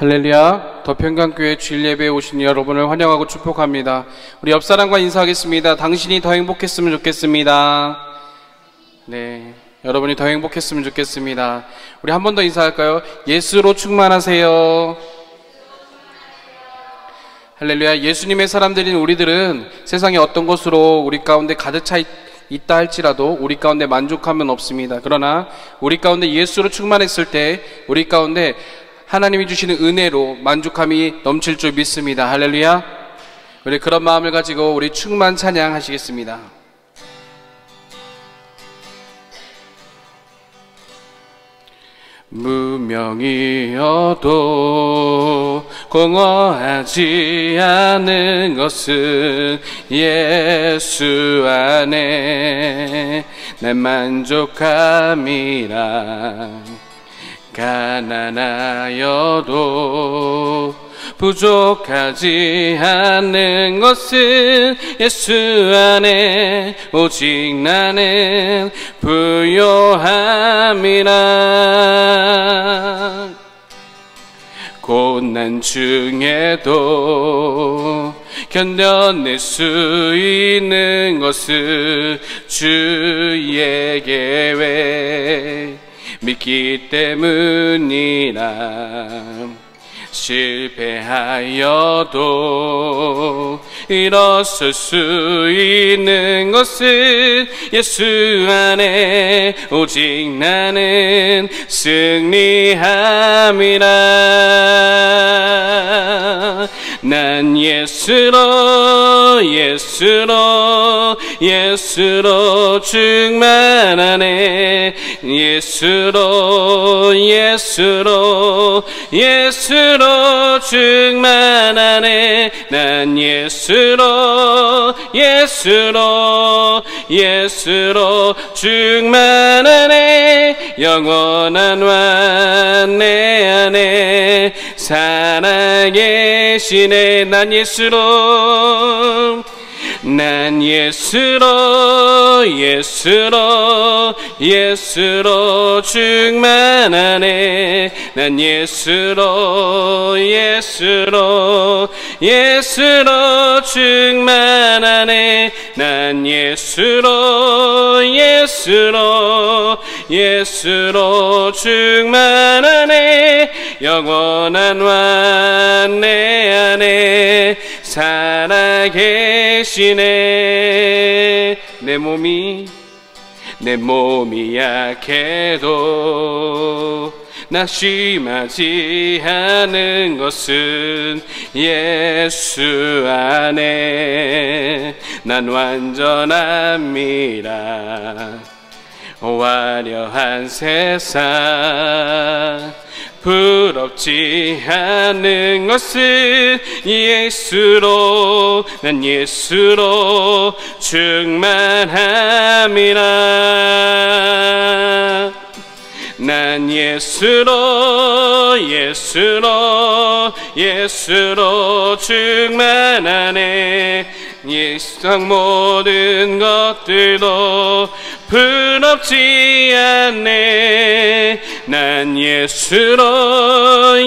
할렐루야. 더평강교회 주일 예배에 오신 여러분을 환영하고 축복합니다. 우리 옆사람과 인사하겠습니다. 당신이 더 행복했으면 좋겠습니다. 네, 여러분이 더 행복했으면 좋겠습니다. 우리 한 번 더 인사할까요? 예수로 충만하세요. 할렐루야. 예수님의 사람들인 우리들은 세상의 어떤 것으로 우리 가운데 가득 차 있다 할지라도 우리 가운데 만족함은 없습니다. 그러나 우리 가운데 예수로 충만했을 때 우리 가운데 하나님이 주시는 은혜로 만족함이 넘칠 줄 믿습니다. 할렐루야. 우리 그런 마음을 가지고 우리 충만 찬양하시겠습니다. 무명이어도 공허하지 않은 것은 예수 안에 내 만족함이라. 가난하여도 부족하지 않는 것은 예수 안에 오직 나는 부요함이라. 고난 중에도 견뎌낼 수 있는 것은 주의 계획 믿기 때문이라. 실패하여도 일어설 수 있는 것은 예수 안에 오직 나는 승리함이라. 난 예수로 충만하네. 예수로 충만하네. 난 예수로 충만하네. 영원한 왕 내 안에 살아계시네. 난 예수로 충만하네. 난 예수로 충만하네. 난 예수로 충만하네. 영원한 왕 내 안에 살아계시네. 내 몸이 약해도 낙심하지 않은 것은 예수 안에 난 완전합니다. 화려한 세상 부럽지 않은 것은 난 예수로 충만함이라. 난 예수로 충만하네. 이 세상 모든 것들도 부럽지 않네. 난 예수로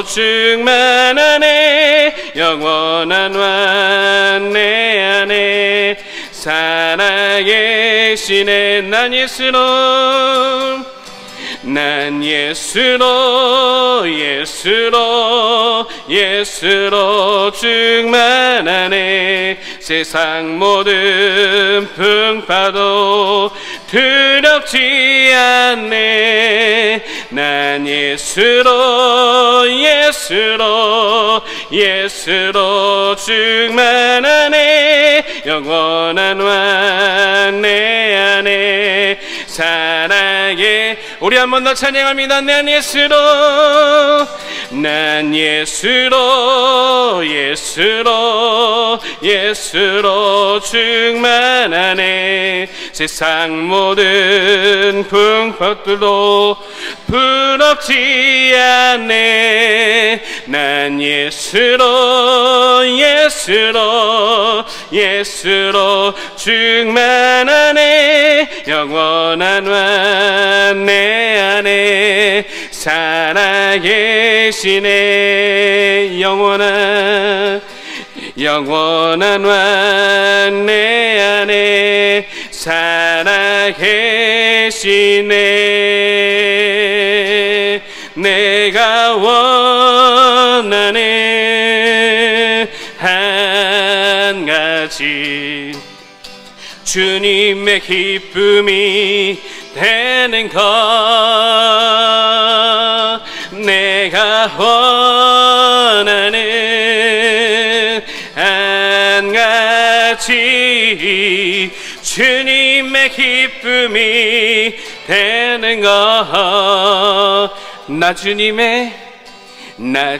충만하네. 영원한 왕 내 안에 살아계시네. 난 예수로 충만하네. 세상 모든 풍파도 두렵지 않네. 난 예수로 충만하네. 영원한 왕 내 안에 살아계. 우리 한 번 더 찬양합니다. 난 예수로 충만하네. 세상 모든 풍파들도 부럽지 않네. 난 예수로 충만하네. 영원한 왕 내 안에 살아계시네. 영원한 왕 내 안에 살아계시네. 내가 원하는 한 가지, 주님의 기쁨이 되는 것. 내가 원하는 한 가지, 주님의 기쁨이 되는 것. 나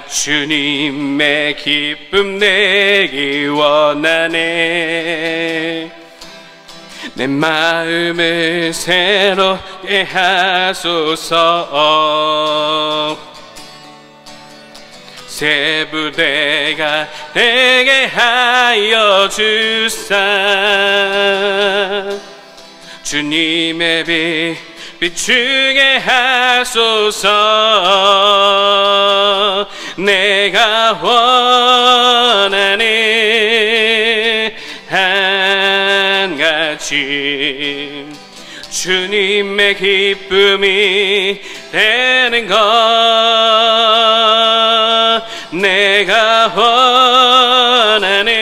주님의 기쁨 내기 원하네. 내 마음을 새롭게 하소서. 새 부대가 되게 하여 주사. 주님의 빛 비추게 하소서. 내가 원하는 한 가지, 주님의 기쁨이 되는 것. 내가 원하는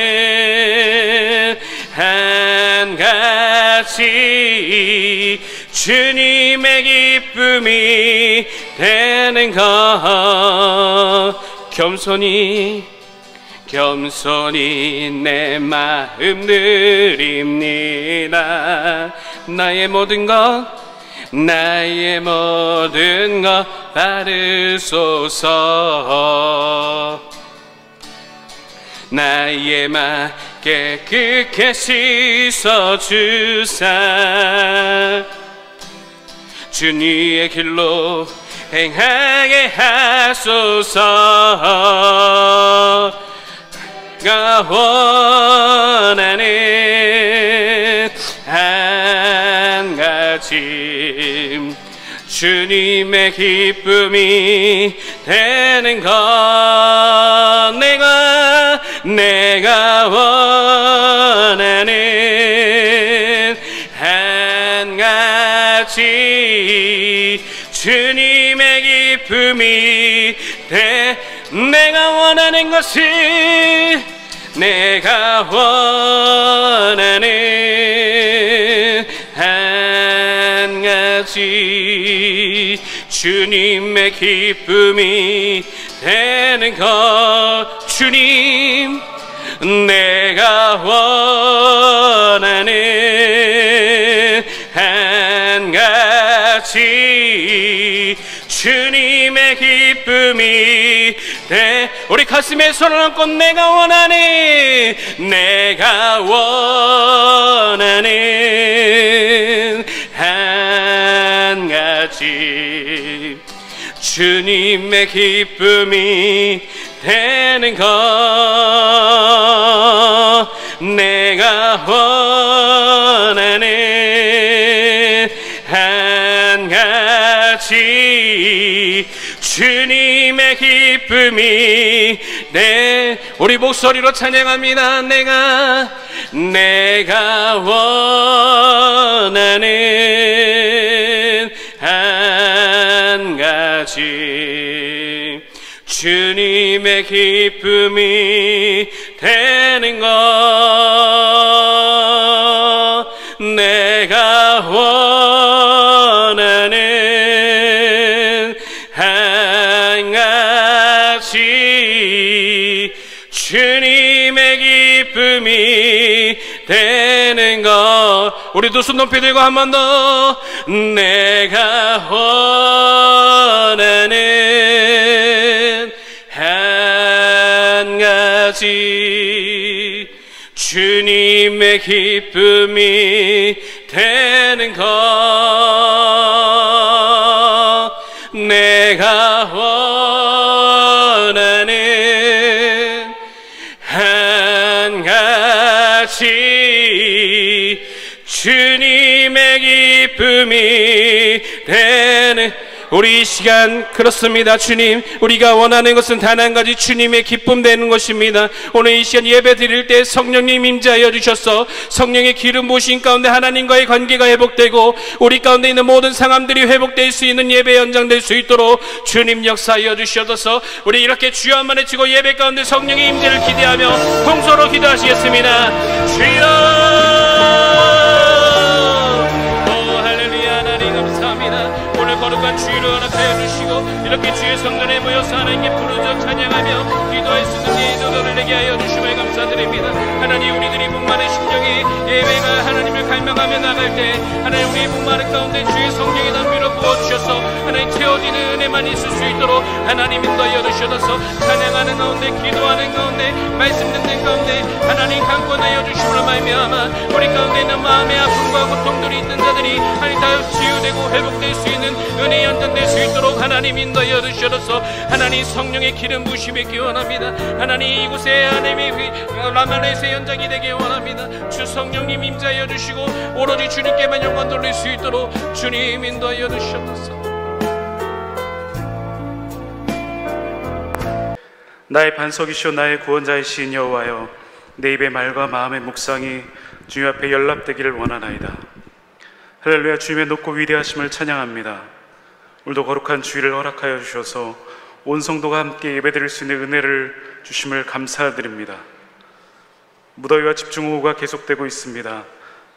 한 가지, 주님의 기쁨이 되는 것. 겸손히 내 마음 드립니다. 나의 모든 것 받으소서. 나의 말 깨끗게 씻어주사. 주님의 길로 행하게 하소서. 내가 원하는 한 가지, 주님의 기쁨이 되는 것. 내가 원하는 한 가지, 주님의 기쁨이 내가 원하는 것이, 내가 원하는 한 가지, 주님의 기쁨이 되는 것. 주님, 내가 원하는 한 가지, 주님의 기쁨이 우리 가슴에 손을 얹고 내가 원하는 한 가지, 주님의 기쁨이 되는 것. 내가 원하는 한 가지, 주님의 기쁨이 우리 목소리로 찬양합니다. 내가 원하는 한 가지, 주님의 기쁨이 되는 것. 내가 원하는 한 가지, 주님의 기쁨이 되는 것. 우리 두 손 높이 들고 한 번 더. 내가 원하는 한 가지, 주님의 기쁨이 되는 것. 내가 원하는 되는 우리 이 시간 그렇습니다. 주님, 우리가 원하는 것은 단 한 가지, 주님의 기쁨 되는 것입니다. 오늘 이 시간 예배 드릴 때 성령님 임재하여 주셔서 성령의 기름 부으신 가운데 하나님과의 관계가 회복되고 우리 가운데 있는 모든 상함들이 회복될 수 있는 예배 연장될 수 있도록 주님 역사하여 주셔서 우리 이렇게 주여 한번 외치고 예배 가운데 성령의 임재를 기대하며 통소로 기도하시겠습니다. 주여, 거룩한 주의를 허락하여 주시고 이렇게 주의 성전에 모여서 하나님께 부르짖어 찬양하며 기도할 수 있는 예조도를 내게 하여 주심을 감사드립니다. 하나님, 우리들이 목마른 심령이 예배가 하나님을 갈망하며 나갈 때 하나님, 우리 목마른 가운데 주의 성령의 담비로 부어주셔서 하나님 채워지는 은혜만 있을 수 있도록 하나님 인도하여 주셔서 찬양하는 가운데, 기도하는 가운데, 말씀 듣는 가운데 하나님 강권하여 주심으로 말미암아 우리 가운데 있는 마음의 아픔과 고통들이 있는 자들이 하나님 다 치유되고 회복될 수 있는 은혜 연장될 수 있도록 하나님 인도하여 주셔서 하나님 성령의 기름 부으심이 있기 원합니다. 하나님 이곳에 하나님의 라마레스의 연장이 되기 원합니다. 주 성령님 임재하여 주시고 오로지 주님께만 영광 돌릴 수 있도록 주님 인도하여 주셔서 나의 반석이시오 나의 구원자이신 여호와여, 내 입의 말과 마음의 묵상이 주님 앞에 연락되기를 원하나이다. 할렐루야. 주님의 높고 위대하심을 찬양합니다. 오늘도 거룩한 주일을 허락하여 주셔서 온 성도가 함께 예배드릴 수 있는 은혜를 주심을 감사드립니다. 무더위와 집중호우가 계속되고 있습니다.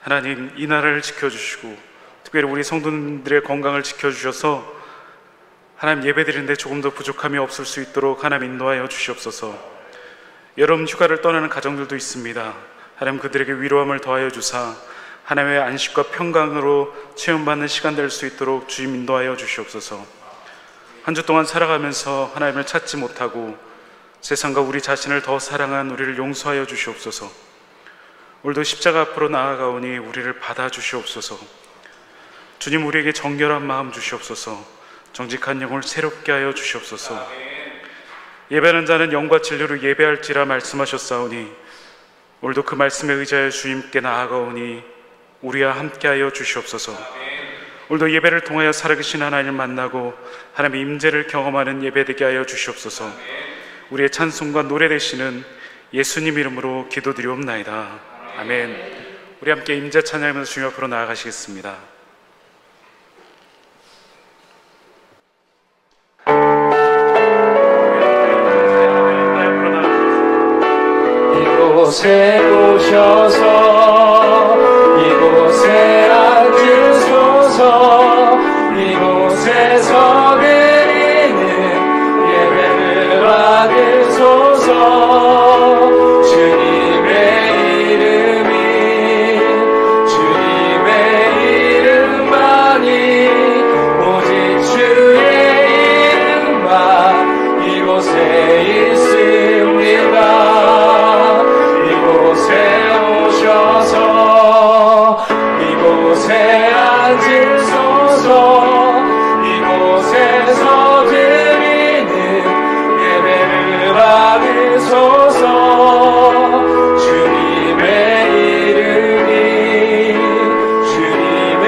하나님, 이 나라를 지켜주시고 특별히 우리 성도님들의 건강을 지켜주셔서 하나님 예배드리는데 조금 더 부족함이 없을 수 있도록 하나님 인도하여 주시옵소서. 여름 휴가를 떠나는 가정들도 있습니다. 하나님, 그들에게 위로함을 더하여 주사 하나님의 안식과 평강으로 체험받는 시간 될 수 있도록 주님 인도하여 주시옵소서. 한 주 동안 살아가면서 하나님을 찾지 못하고 세상과 우리 자신을 더 사랑한 우리를 용서하여 주시옵소서. 오늘도 십자가 앞으로 나아가오니 우리를 받아주시옵소서. 주님, 우리에게 정결한 마음 주시옵소서. 정직한 영을 새롭게 하여 주시옵소서. 예배하는 자는 영과 진리로 예배할지라 말씀하셨사오니 오늘도 그 말씀에 의지하여 주님께 나아가오니 우리와 함께하여 주시옵소서. 오늘도 예배를 통하여 살아계신 하나님을 만나고 하나님의 임재를 경험하는 예배 되게 하여 주시옵소서. 우리의 찬송과 노래 되시는 예수님 이름으로 기도드리옵나이다. 아멘. 우리 함께 임재 찬양하면서 주님 앞으로 나아가시겠습니다. 이곳에 오셔서 이곳에 앉으소서. 이곳에서 드리는 예배를 받으소서. 주님의 이름이 주님의 이름만이 오직 주의 이름만 이곳에 있습니다. 이곳에 오셔서 이곳에 앉으소서. 이곳에서 드리는 예배를 받으소서. 주님의 이름이 주님의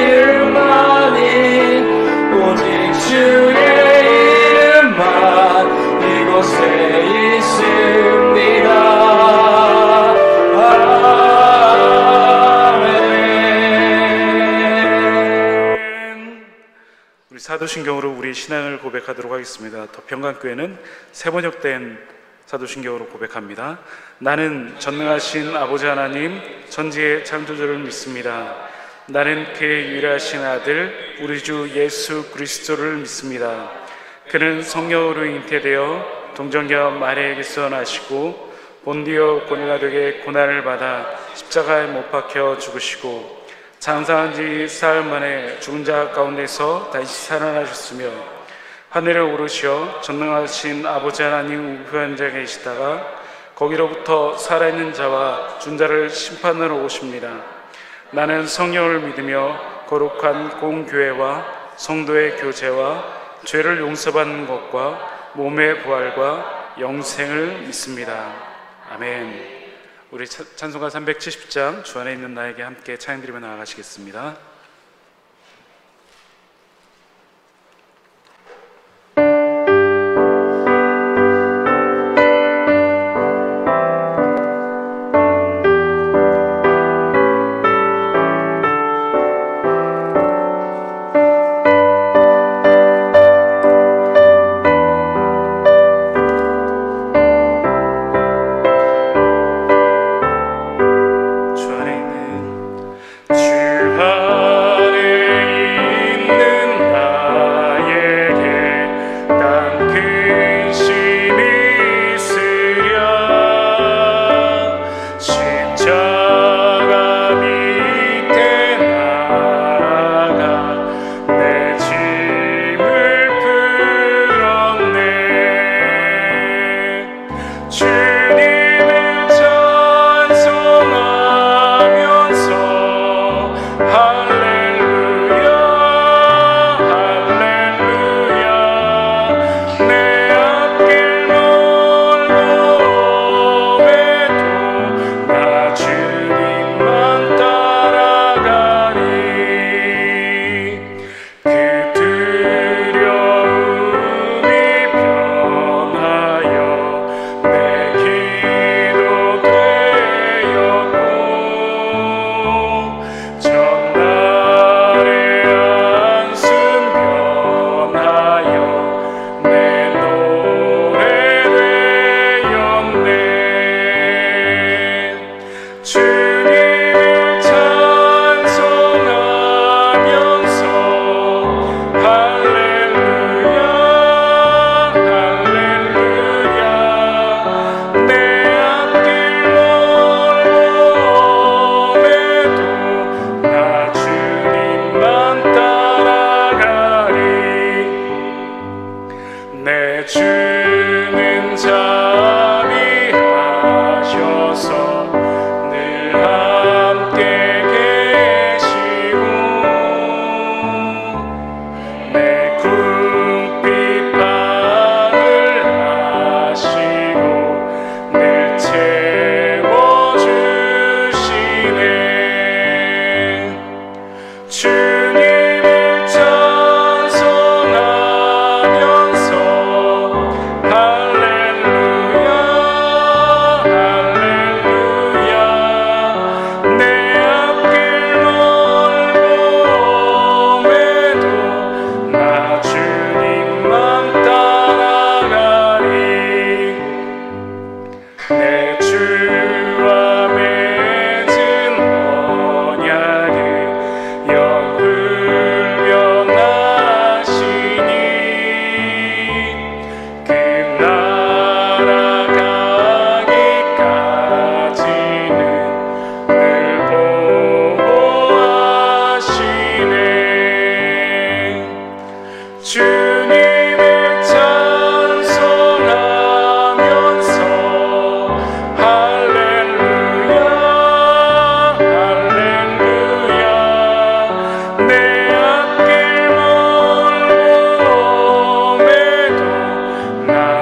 이름만이 오직 주의 이름만 이곳에 있습니다. 사도신경으로 우리 신앙을 고백하도록 하겠습니다. 덕평강교회는 새 번역된 사도신경으로 고백합니다. 나는 전능하신 아버지 하나님 천지의 창조주를 믿습니다. 나는 그의 유일하신 아들 우리 주 예수 그리스도를 믿습니다. 그는 성령으로 잉태되어 동정녀 마리아에게서 나시고 본디오 고넬라에게 고난을 받아 십자가에 못 박혀 죽으시고 장사한 지 사흘 만에 죽은 자 가운데서 다시 살아나셨으며 하늘에 오르시어 전능하신 아버지 하나님 우편에 계시다가 거기로부터 살아있는 자와 준 자를 심판으로 오십니다. 나는 성령을 믿으며 거룩한 공교회와 성도의 교제와 죄를 용서받는 것과 몸의 부활과 영생을 믿습니다. 아멘. 우리 찬송가 370장 주 안에 있는 나에게 함께 찬양드리며 나아가시겠습니다.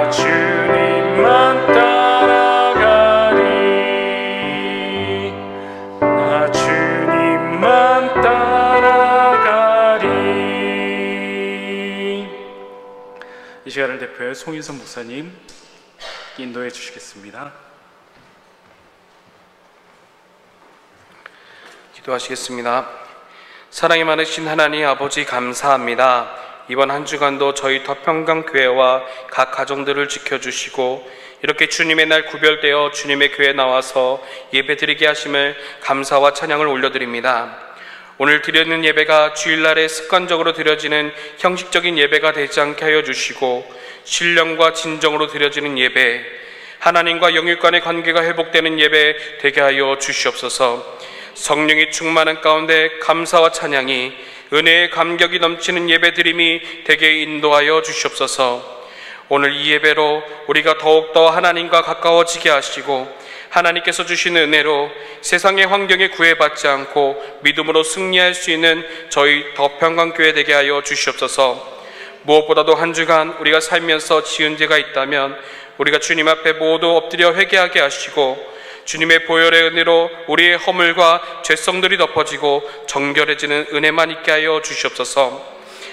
나 주님만 따라가리. 나 주님만 따라가리. 이 시간을 대표해 송인선 목사님 인도해 주시겠습니다. 기도하시겠습니다. 사랑이 많으신 하나님 아버지, 감사합니다. 이번 한 주간도 저희 더평강교회와 각 가정들을 지켜주시고 이렇게 주님의 날 구별되어 주님의 교회에 나와서 예배드리게 하심을 감사와 찬양을 올려드립니다. 오늘 드리는 예배가 주일날에 습관적으로 드려지는 형식적인 예배가 되지 않게 하여 주시고 신령과 진정으로 드려지는 예배, 하나님과 영육 간의 관계가 회복되는 예배 되게 하여 주시옵소서. 성령이 충만한 가운데 감사와 찬양이, 은혜의 감격이 넘치는 예배드림이 되게 인도하여 주시옵소서. 오늘 이 예배로 우리가 더욱더 하나님과 가까워지게 하시고 하나님께서 주신 은혜로 세상의 환경에 구애받지 않고 믿음으로 승리할 수 있는 저희 더평강교회 되게 하여 주시옵소서. 무엇보다도 한 주간 우리가 살면서 지은 죄가 있다면 우리가 주님 앞에 모두 엎드려 회개하게 하시고 주님의 보혈의 은혜로 우리의 허물과 죄성들이 덮어지고 정결해지는 은혜만 있게 하여 주시옵소서.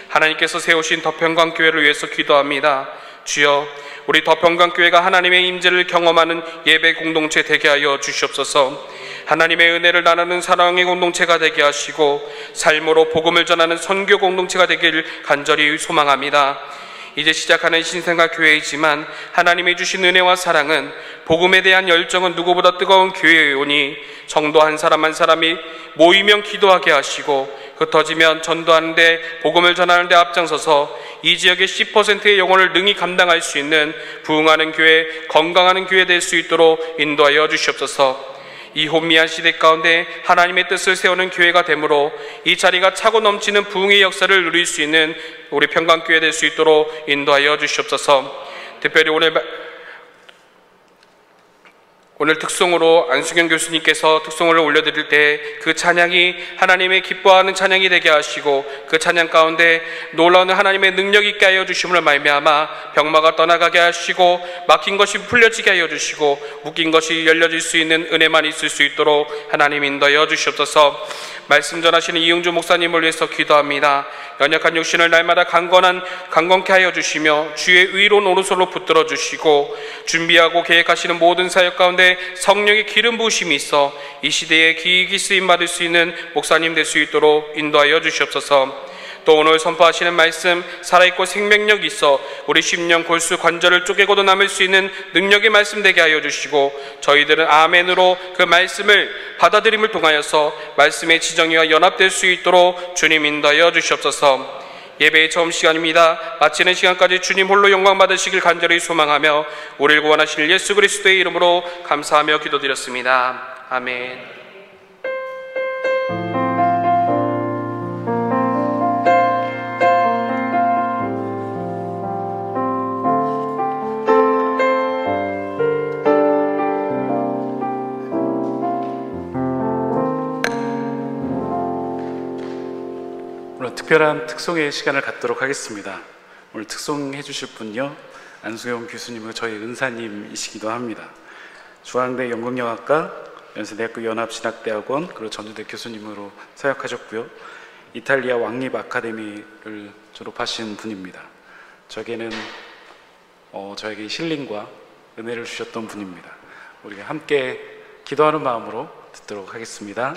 하나님께서 세우신 더평강교회를 위해서 기도합니다. 주여, 우리 더평강교회가 하나님의 임재를 경험하는 예배 공동체 되게 하여 주시옵소서. 하나님의 은혜를 나누는 사랑의 공동체가 되게 하시고 삶으로 복음을 전하는 선교 공동체가 되기를 간절히 소망합니다. 이제 시작하는 신생아 교회이지만 하나님이 주신 은혜와 사랑은, 복음에 대한 열정은 누구보다 뜨거운 교회에 오니 성도 한 사람 한 사람이 모이면 기도하게 하시고 흩어지면 전도하는데, 복음을 전하는 데 앞장서서 이 지역의 10%의 영혼을 능히 감당할 수 있는 부흥하는 교회, 건강하는 교회 될 수 있도록 인도하여 주시옵소서. 이 혼미한 시대 가운데 하나님의 뜻을 세우는 교회가 되므로 이 자리가 차고 넘치는 부흥의 역사를 누릴 수 있는 우리 평강교회 될 수 있도록 인도하여 주시옵소서. 특별히 오늘 특송으로 안수경 교수님께서 특송을 올려드릴 때 그 찬양이 하나님의 기뻐하는 찬양이 되게 하시고 그 찬양 가운데 놀라운 하나님의 능력 있게 하여 주심을 말미암아 병마가 떠나가게 하시고 막힌 것이 풀려지게 하여 주시고 묶인 것이 열려질 수 있는 은혜만 있을 수 있도록 하나님 인도하여 주시옵소서. 말씀 전하시는 이용주 목사님을 위해서 기도합니다. 연약한 육신을 날마다 강건케 하여 주시며 주의 의로운 오른손으로 붙들어 주시고 준비하고 계획하시는 모든 사역 가운데 성령의 기름 부으심이 있어 이 시대에 기이기 쓰임 받을 수 있는 목사님 될 수 있도록 인도하여 주시옵소서. 또 오늘 선포하시는 말씀, 살아있고 생명력 있어 우리 심령 골수 관절을 쪼개고도 남을 수 있는 능력의 말씀 되게 하여 주시고 저희들은 아멘으로 그 말씀을 받아들임을 통하여서 말씀의 지정의와 연합될 수 있도록 주님 인도하여 주시옵소서. 예배의 처음 시간입니다. 마치는 시간까지 주님 홀로 영광 받으시길 간절히 소망하며 우리를 구원하실 예수 그리스도의 이름으로 감사하며 기도드렸습니다. 아멘. 특별한 특송의 시간을 갖도록 하겠습니다. 오늘 특송해 주실 분요, 안수경 교수님은 저희 은사님이시기도 합니다. 중앙대 연극영화과, 연세대학교 연합신학대학원, 그리고 전주대 교수님으로 사역하셨고요. 이탈리아 왕립 아카데미를 졸업하신 분입니다. 저에게 힐링과 은혜를 주셨던 분입니다. 우리가 함께 기도하는 마음으로 듣도록 하겠습니다.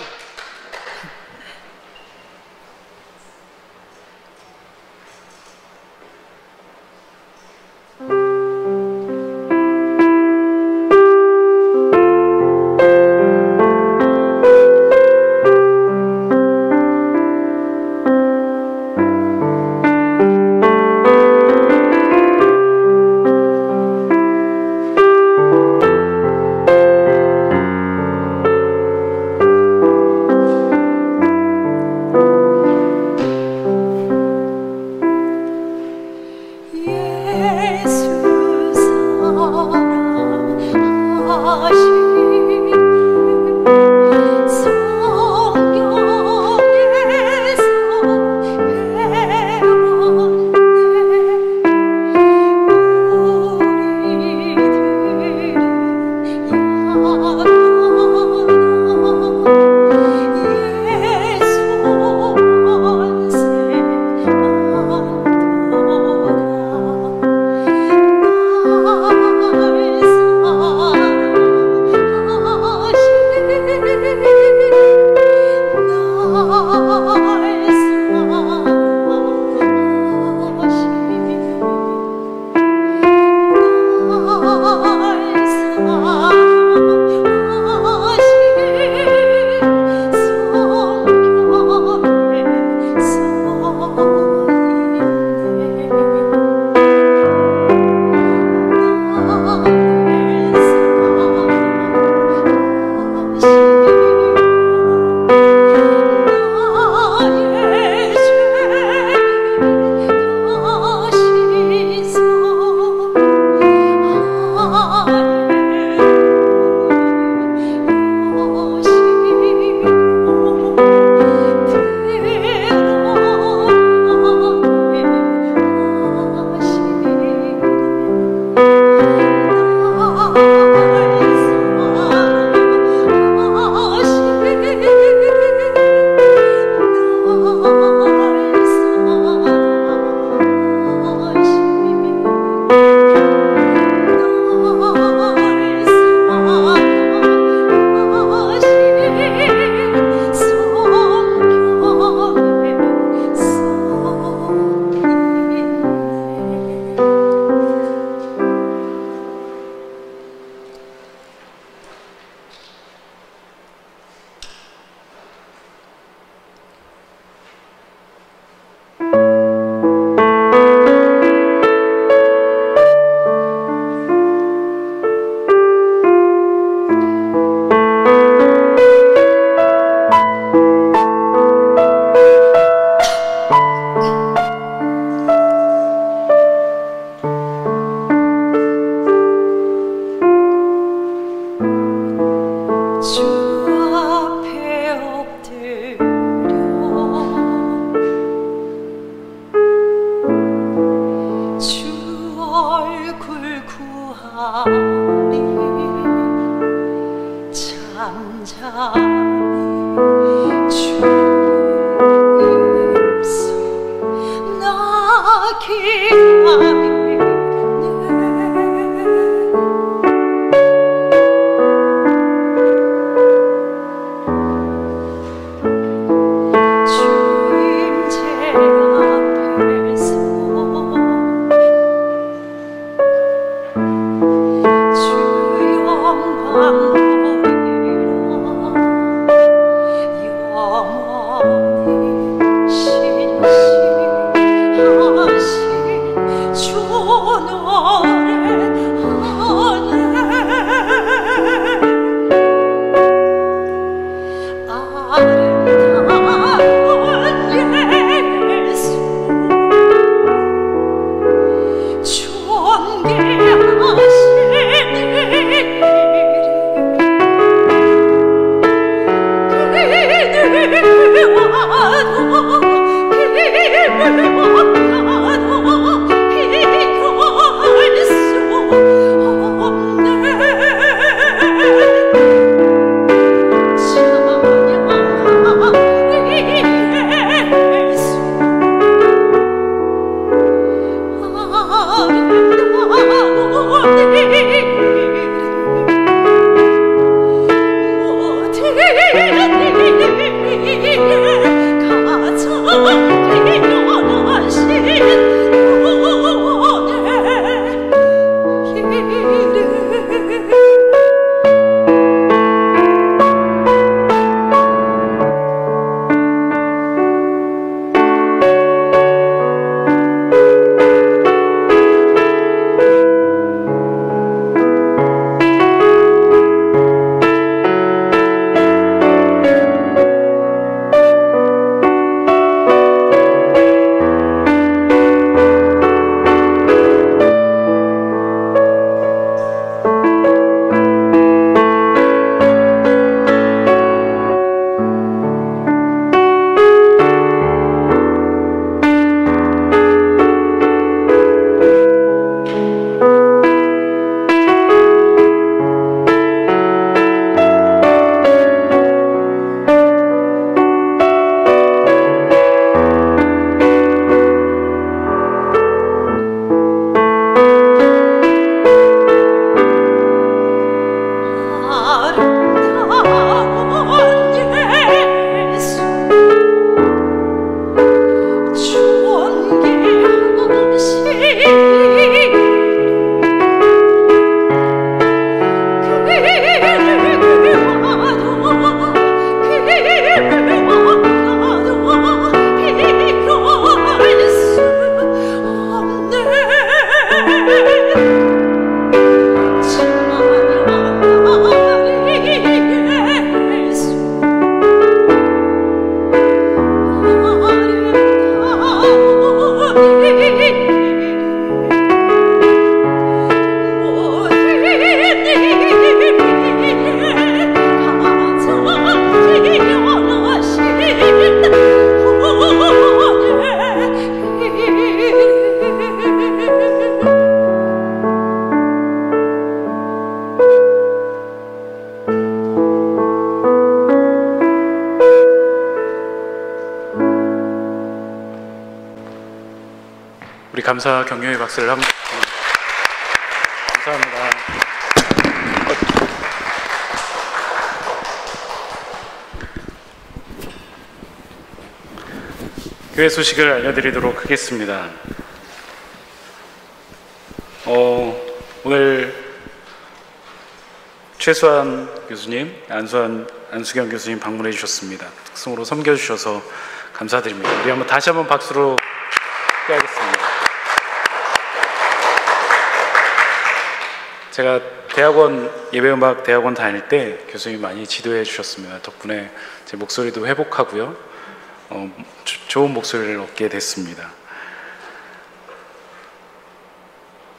우리 감사 격려의 박수를 한번. 감사합니다. 교회 소식을 알려드리도록 하겠습니다. 오늘 최수환 교수님, 안수경 교수님 방문해 주셨습니다. 특성으로 섬겨주셔서 감사드립니다. 우리 다시 한번 박수로 하겠습니다. 제가 대학원, 예배음악 대학원 다닐 때 교수님이 많이 지도해 주셨습니다. 덕분에 제 목소리도 회복하고요. 좋은 목소리를 얻게 됐습니다.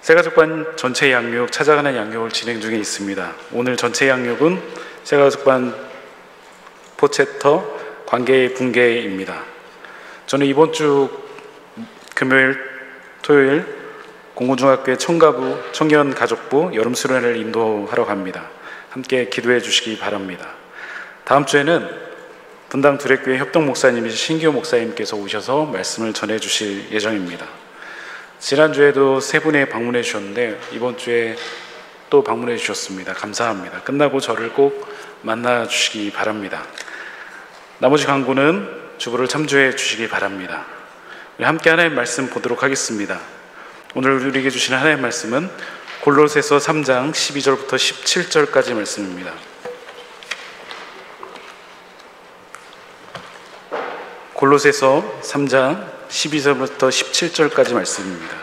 새가족반 전체 양육, 찾아가는 양육을 진행 중에 있습니다. 오늘 전체 양육은 새가족반 포챕터 관계 붕괴입니다. 저는 이번 주 금요일, 토요일 공군중학교의 청가부, 청년가족부 여름 수련회를 인도하러 갑니다. 함께 기도해 주시기 바랍니다. 다음 주에는 분당 두레교회 협동 목사님이신 신기호 목사님께서 오셔서 말씀을 전해 주실 예정입니다. 지난주에도 세 분이 방문해 주셨는데 이번 주에 또 방문해 주셨습니다. 감사합니다. 끝나고 저를 꼭 만나 주시기 바랍니다. 나머지 광고는 주보를 참조해 주시기 바랍니다. 우리 함께 하나님의 말씀 보도록 하겠습니다. 오늘 우리에게 주시는 하나님의 말씀은 골로새서 3장 12절부터 17절까지 말씀입니다. 골로새서 3장 12절부터 17절까지 말씀입니다.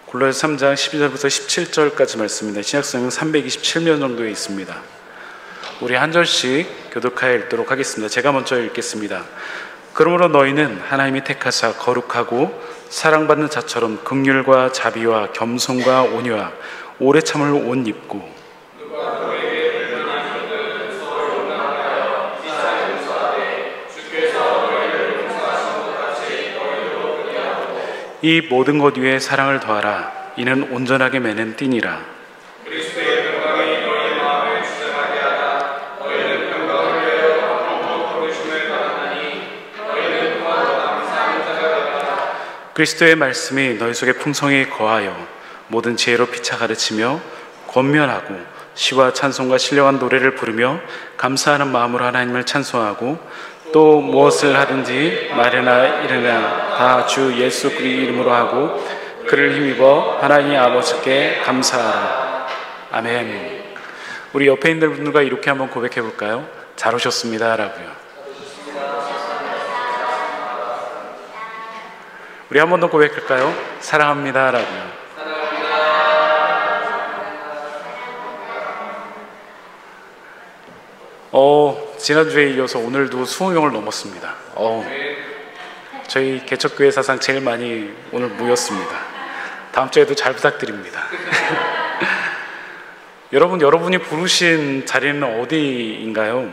골로새서 3장 12절부터 17절까지 말씀입니다. 신약성경 327면 정도에 있습니다. 우리 한 절씩 교독하여 읽도록 하겠습니다. 제가 먼저 읽겠습니다. 그러므로 너희는 하나님이 택하사 거룩하고 사랑받는 자처럼 긍휼과 자비와 겸손과 온유와 오래 참을 옷 입고 이 모든 것 위에 사랑을 더하라. 이는 온전하게 매는 띠니라. 그리스도의 말씀이 너희 속에 풍성히 거하여 모든 지혜로 피차 가르치며 권면하고 시와 찬송과 신령한 노래를 부르며 감사하는 마음으로 하나님을 찬송하고 또 무엇을 하든지 말이나 이르나 다 주 예수 그리스도 이름으로 하고 그를 힘입어 하나님 아버지께 감사하라. 아멘. 우리 옆에 있는 분들과 이렇게 한번 고백해 볼까요? 잘 오셨습니다 라고요. 우리 한 번 더 고백할까요? 사랑합니다 라고요. 지난주에 이어서 오늘도 20명을 넘었습니다. 저희 개척교회 사상 제일 많이 오늘 모였습니다. 다음 주에도 잘 부탁드립니다. 여러분이 부르신 자리는 어디인가요?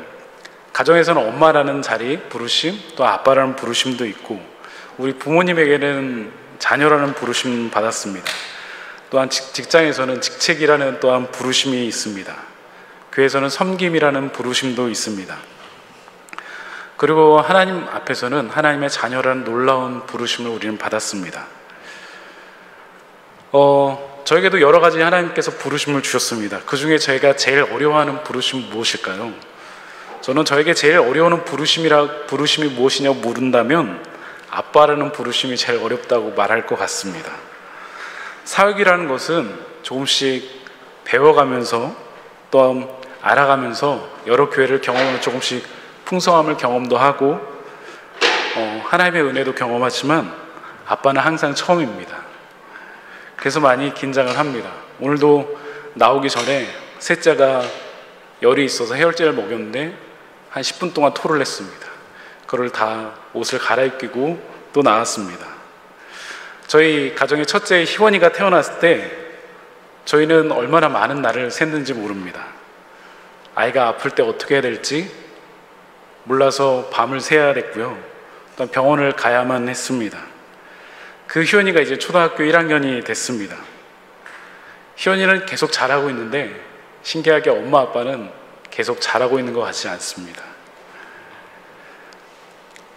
가정에서는 엄마라는 자리, 부르심, 또 아빠라는 부르심도 있고 우리 부모님에게는 자녀라는 부르심 받았습니다. 또한 직장에서는 직책이라는 또한 부르심이 있습니다. 교회에서는 섬김이라는 부르심도 있습니다. 그리고 하나님 앞에서는 하나님의 자녀라는 놀라운 부르심을 우리는 받았습니다. 저에게도 여러 가지 하나님께서 부르심을 주셨습니다. 그 중에 저희가 제일 어려워하는 부르심은 무엇일까요? 저는 저에게 제일 어려워하는 부르심이 무엇이냐고 물은다면 아빠라는 부르심이 제일 어렵다고 말할 것 같습니다. 사역이라는 것은 조금씩 배워가면서 또 알아가면서 여러 교회를 경험하면 조금씩 풍성함을 경험도 하고 하나님의 은혜도 경험하지만 아빠는 항상 처음입니다. 그래서 많이 긴장을 합니다. 오늘도 나오기 전에 셋째가 열이 있어서 해열제를 먹였는데 한 10분 동안 토를 했습니다. 그걸 다 옷을 갈아입히고 또 나왔습니다. 저희 가정의 첫째 희원이가 태어났을 때 저희는 얼마나 많은 날을 샜는지 모릅니다. 아이가 아플 때 어떻게 해야 될지 몰라서 밤을 새야 됐고요. 또 병원을 가야만 했습니다. 그 희원이가 이제 초등학교 1학년이 됐습니다. 희원이는 계속 자라고 있는데 신기하게 엄마 아빠는 계속 자라고 있는 것 같지 않습니다.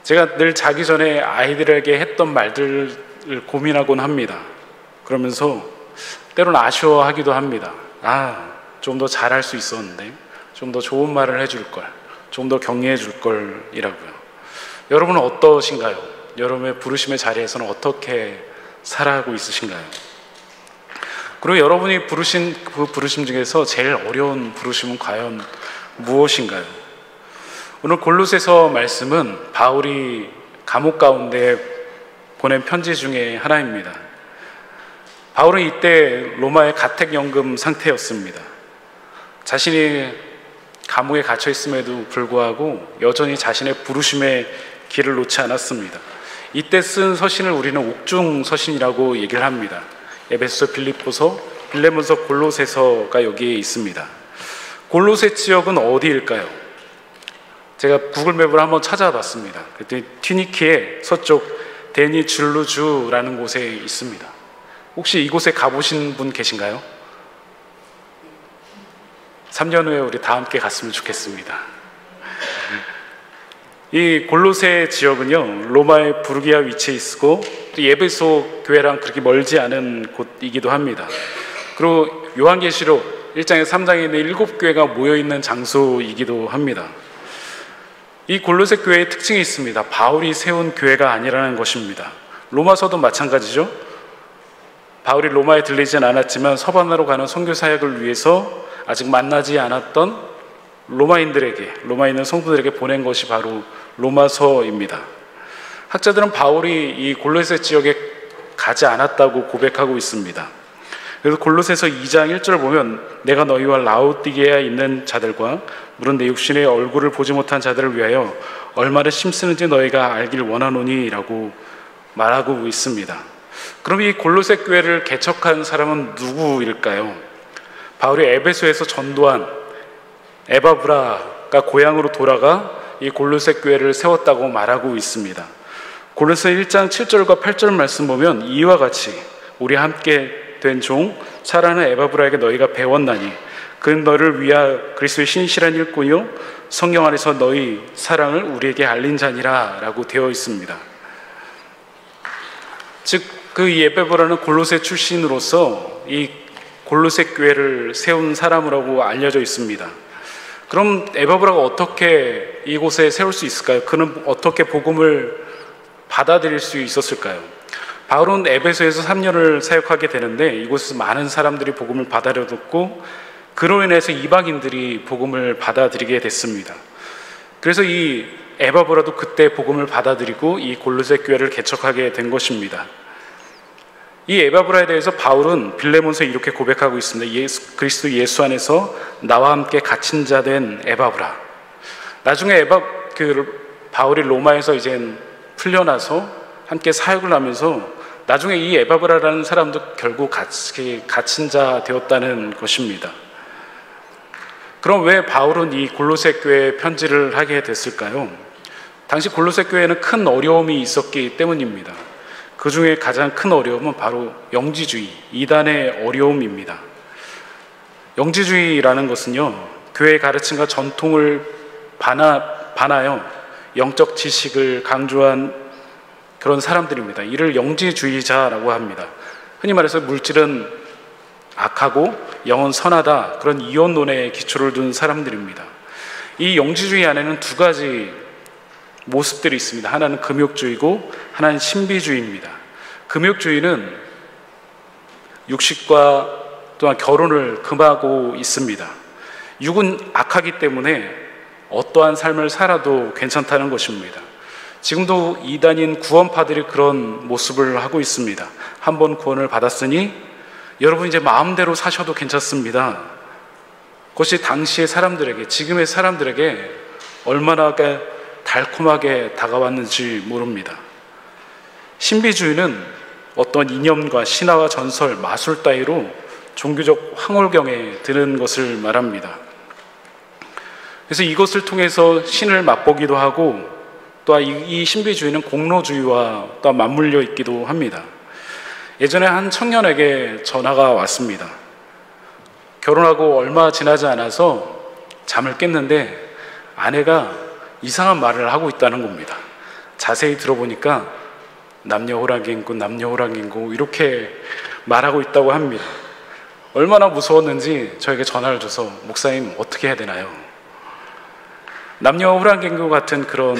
제가 늘 자기 전에 아이들에게 했던 말들을 고민하곤 합니다. 그러면서 때로는 아쉬워하기도 합니다. 좀 더 잘할 수 있었는데 좀 더 좋은 말을 해줄 걸, 좀 더 격려해 줄 걸 이라고요. 여러분은 어떠신가요? 여러분의 부르심의 자리에서는 어떻게 살아가고 있으신가요? 그리고 여러분이 부르신 그 부르심 중에서 제일 어려운 부르심은 과연 무엇인가요? 오늘 골로새서 말씀은 바울이 감옥 가운데 보낸 편지 중에 하나입니다. 바울은 이때 로마의 가택연금 상태였습니다. 자신이 감옥에 갇혀 있음에도 불구하고 여전히 자신의 부르심의 길을 놓지 않았습니다. 이때 쓴 서신을 우리는 옥중 서신이라고 얘기를 합니다. 에베소서, 빌립보서, 빌레몬서, 골로새서가 여기에 있습니다. 골로새 지역은 어디일까요? 제가 구글맵을 한번 찾아봤습니다. 그랬더니 튀니키의 서쪽 데니줄루주라는 곳에 있습니다. 혹시 이곳에 가보신 분 계신가요? 3년 후에 우리 다 함께 갔으면 좋겠습니다. 이 골로새 지역은요, 로마의 부르기아 위치에 있고 또 에베소 교회랑 그렇게 멀지 않은 곳이기도 합니다. 그리고 요한계시록 1장에서 3장에 있는 7교회가 모여있는 장소이기도 합니다. 이 골로새 교회의 특징이 있습니다. 바울이 세운 교회가 아니라는 것입니다. 로마서도 마찬가지죠. 바울이 로마에 들리진 않았지만 서바나로 가는 선교 사역을 위해서 아직 만나지 않았던 로마인들에게, 로마에 있는 성도들에게 보낸 것이 바로 로마서입니다. 학자들은 바울이 이 골로새 지역에 가지 않았다고 고백하고 있습니다. 그래서 골로새서 2장 1절 보면 내가 너희와 라오디게아에 있는 자들과 물은 내 육신의 얼굴을 보지 못한 자들을 위하여 얼마나 힘쓰는지 너희가 알길 원하노니 라고 말하고 있습니다. 그럼 이 골로새 교회를 개척한 사람은 누구일까요? 바울이 에베소에서 전도한 에바브라가 고향으로 돌아가 이 골로새 교회를 세웠다고 말하고 있습니다. 골로새 1장 7절과 8절 말씀 보면 이와 같이 우리 함께 된 종 사랑하는 에바브라에게 너희가 배웠나니 그는 너를 위하여 그리스도의 신실한 일꾼이요 성령 안에서 너희 사랑을 우리에게 알린 자니라 라고 되어 있습니다. 즉 그 에바브라는 골로새 출신으로서 이 골로새 교회를 세운 사람이라고 알려져 있습니다. 그럼 에바브라가 어떻게 이곳에 세울 수 있을까요? 그는 어떻게 복음을 받아들일 수 있었을까요? 바울은 에베소에서 3년을 사역하게 되는데 이곳에서 많은 사람들이 복음을 받아들였고 그로 인해서 이방인들이 복음을 받아들이게 됐습니다. 그래서 이 에바브라도 그때 복음을 받아들이고 이 골로새 교회를 개척하게 된 것입니다. 이 에바브라에 대해서 바울은 빌레몬서에 이렇게 고백하고 있습니다. 그리스도 예수 안에서 나와 함께 갇힌 자 된 에바브라. 나중에 바울이 로마에서 이제 풀려나서 함께 사역을 하면서 나중에 이 에바브라라는 사람도 결국 같이 갇힌 자 되었다는 것입니다. 그럼 왜 바울은 이 골로새 교회에 편지를 하게 됐을까요? 당시 골로새 교회에는 큰 어려움이 있었기 때문입니다. 그 중에 가장 큰 어려움은 바로 영지주의, 이단의 어려움입니다. 영지주의라는 것은요, 교회의 가르침과 전통을 반하여 영적 지식을 강조한 그런 사람들입니다. 이를 영지주의자라고 합니다. 흔히 말해서 물질은 악하고 영은 선하다, 그런 이원론에 기초를 둔 사람들입니다. 이 영지주의 안에는 두 가지 모습들이 있습니다. 하나는 금욕주의고 하나는 신비주의입니다. 금욕주의는 육식과 또한 결혼을 금하고 있습니다. 육은 악하기 때문에 어떠한 삶을 살아도 괜찮다는 것입니다. 지금도 이단인 구원파들이 그런 모습을 하고 있습니다. 한 번 구원을 받았으니 여러분 이제 마음대로 사셔도 괜찮습니다. 그것이 당시의 사람들에게, 지금의 사람들에게 얼마나 달콤하게 다가왔는지 모릅니다. 신비주의는 어떤 이념과 신화와 전설, 마술 따위로 종교적 황홀경에 드는 것을 말합니다. 그래서 이것을 통해서 신을 맛보기도 하고 또한 이 신비주의는 공로주의와 또 맞물려 있기도 합니다. 예전에 한 청년에게 전화가 왔습니다. 결혼하고 얼마 지나지 않아서 잠을 깼는데 아내가 이상한 말을 하고 있다는 겁니다. 자세히 들어보니까 남녀호랑이고 남녀호랑이고 이렇게 말하고 있다고 합니다. 얼마나 무서웠는지 저에게 전화를 줘서 목사님 어떻게 해야 되나요? 남녀호랑이고 같은 그런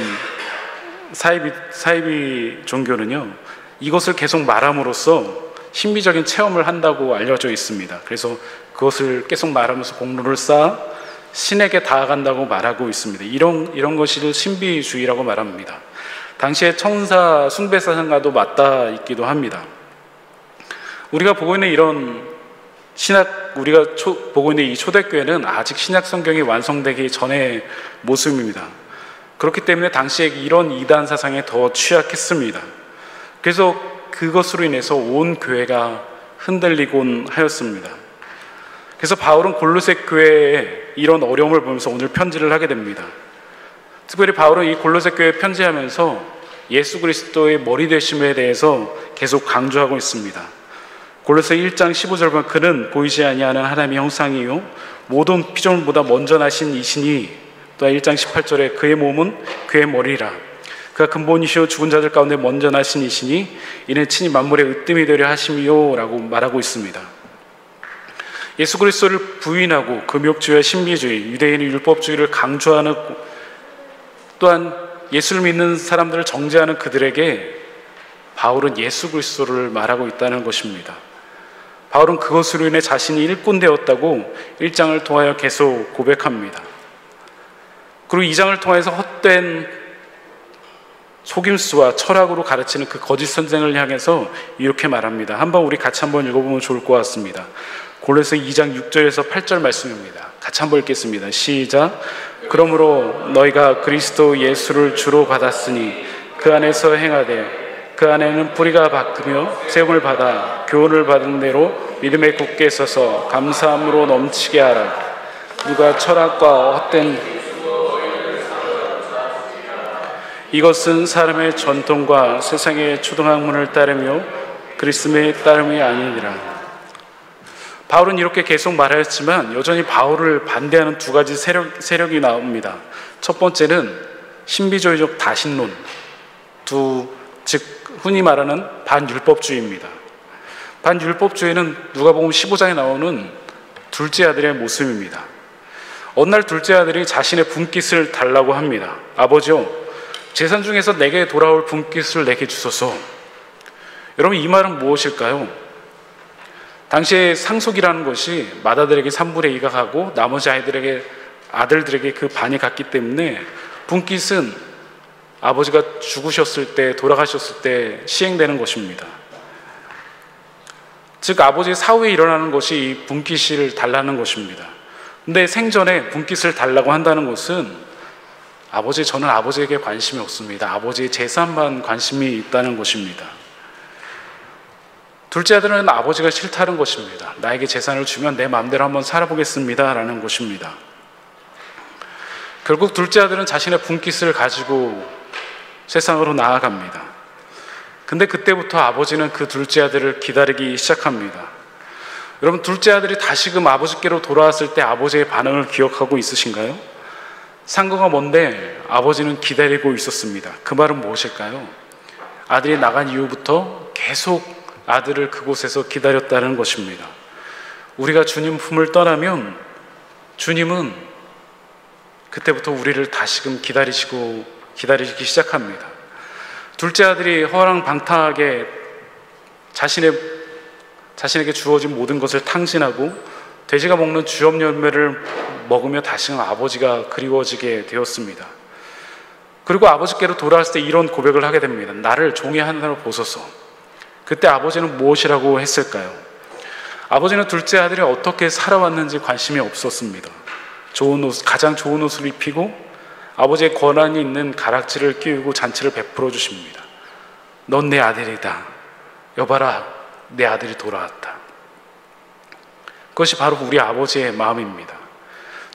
사이비 종교는요, 이것을 계속 말함으로써 신비적인 체험을 한다고 알려져 있습니다. 그래서 그것을 계속 말하면서 공로를 쌓아 신에게 다가간다고 말하고 있습니다. 이런 것이 신비주의라고 말합니다. 당시에 천사 숭배사상과도 맞닿아 있기도 합니다. 우리가 보고 있는 이런 보고 있는 이 초대교회는 아직 신약 성경이 완성되기 전의 모습입니다. 그렇기 때문에 당시에 이런 이단 사상에 더 취약했습니다. 그래서 그것으로 인해서 온 교회가 흔들리곤 하였습니다. 그래서 바울은 골로새 교회에 이런 어려움을 보면서 오늘 편지를 하게 됩니다. 특별히 바울은 이 골로새 교회에 편지하면서 예수 그리스도의 머리 되심에 대해서 계속 강조하고 있습니다. 골로새 1장 15절 보면 그는 보이지 아니하는 하나님의 형상이요 모든 피조물보다 먼저 나신 이시니, 또 1장 18절에 그의 몸은 그의 머리라. 그가 근본이시오 죽은 자들 가운데 먼저 나신 이시니 이는 친히 만물의 으뜸이 되려 하심이요 라고 말하고 있습니다. 예수 그리스도를 부인하고 금욕주의와 신비주의, 유대인의 율법주의를 강조하는, 또한 예수를 믿는 사람들을 정죄하는 그들에게 바울은 예수 그리스도를 말하고 있다는 것입니다. 바울은 그것으로 인해 자신이 일꾼 되었다고 1장을 통하여 계속 고백합니다. 그리고 2장을 통해서 헛된 속임수와 철학으로 가르치는 그 거짓 선생을 향해서 이렇게 말합니다. 한번 우리 같이 한번 읽어보면 좋을 것 같습니다. 골로새 2장 6절에서 8절 말씀입니다. 같이 한번 읽겠습니다. 시작. 그러므로 너희가 그리스도 예수를 주로 받았으니 그 안에서 행하되 그 안에는 뿌리가 바뀌며 세움을 받아 교훈을 받은 대로 믿음에 굳게 서서 감사함으로 넘치게 하라. 누가 철학과 헛된 이것은 사람의 전통과 세상의 초등학문을 따르며 그리스도의 따름이 아니니라. 바울은 이렇게 계속 말하였지만 여전히 바울을 반대하는 두 가지 세력이 나옵니다. 첫 번째는 신비주의적 다신론, 즉 흔히 말하는 반율법주의입니다. 반율법주의는 누가복음 15장에 나오는 둘째 아들의 모습입니다. 어느 날 둘째 아들이 자신의 분깃을 달라고 합니다. 아버지요, 재산 중에서 내게 돌아올 분깃을 내게 주소서. 여러분, 이 말은 무엇일까요? 당시에 상속이라는 것이 맏아들에게 3분의 2가 가고 나머지 아들들에게 그 반이 갔기 때문에 분깃은 아버지가 죽으셨을 때, 돌아가셨을 때 시행되는 것입니다. 즉 아버지의 사후에 일어나는 것이 이 분깃을 달라는 것입니다. 근데 생전에 분깃을 달라고 한다는 것은 저는 아버지에게 관심이 없습니다. 아버지의 재산만 관심이 있다는 것입니다. 둘째 아들은 아버지가 싫다는 것입니다. 나에게 재산을 주면 내 마음대로 한번 살아보겠습니다 라는 것입니다. 결국 둘째 아들은 자신의 분깃을 가지고 세상으로 나아갑니다. 근데 그때부터 아버지는 그 둘째 아들을 기다리기 시작합니다. 여러분, 둘째 아들이 다시금 아버지께로 돌아왔을 때 아버지의 반응을 기억하고 있으신가요? 상고가 뭔데 아버지는 기다리고 있었습니다. 그 말은 무엇일까요? 아들이 나간 이후부터 계속 아들을 그곳에서 기다렸다는 것입니다. 우리가 주님 품을 떠나면 주님은 그때부터 우리를 다시금 기다리기 시작합니다. 둘째 아들이 허랑방탕하게 자신에게 주어진 모든 것을 탕진하고 돼지가 먹는 주엽 열매를 먹으며 다시금 아버지가 그리워지게 되었습니다. 그리고 아버지께로 돌아왔을 때 이런 고백을 하게 됩니다. 나를 종의 하나로 보소서. 그때 아버지는 무엇이라고 했을까요? 아버지는 둘째 아들이 어떻게 살아왔는지 관심이 없었습니다. 가장 좋은 옷을 입히고 아버지의 권한이 있는 가락지를 끼우고 잔치를 베풀어 주십니다. 넌 내 아들이다. 여봐라, 내 아들이 돌아왔다. 그것이 바로 우리 아버지의 마음입니다.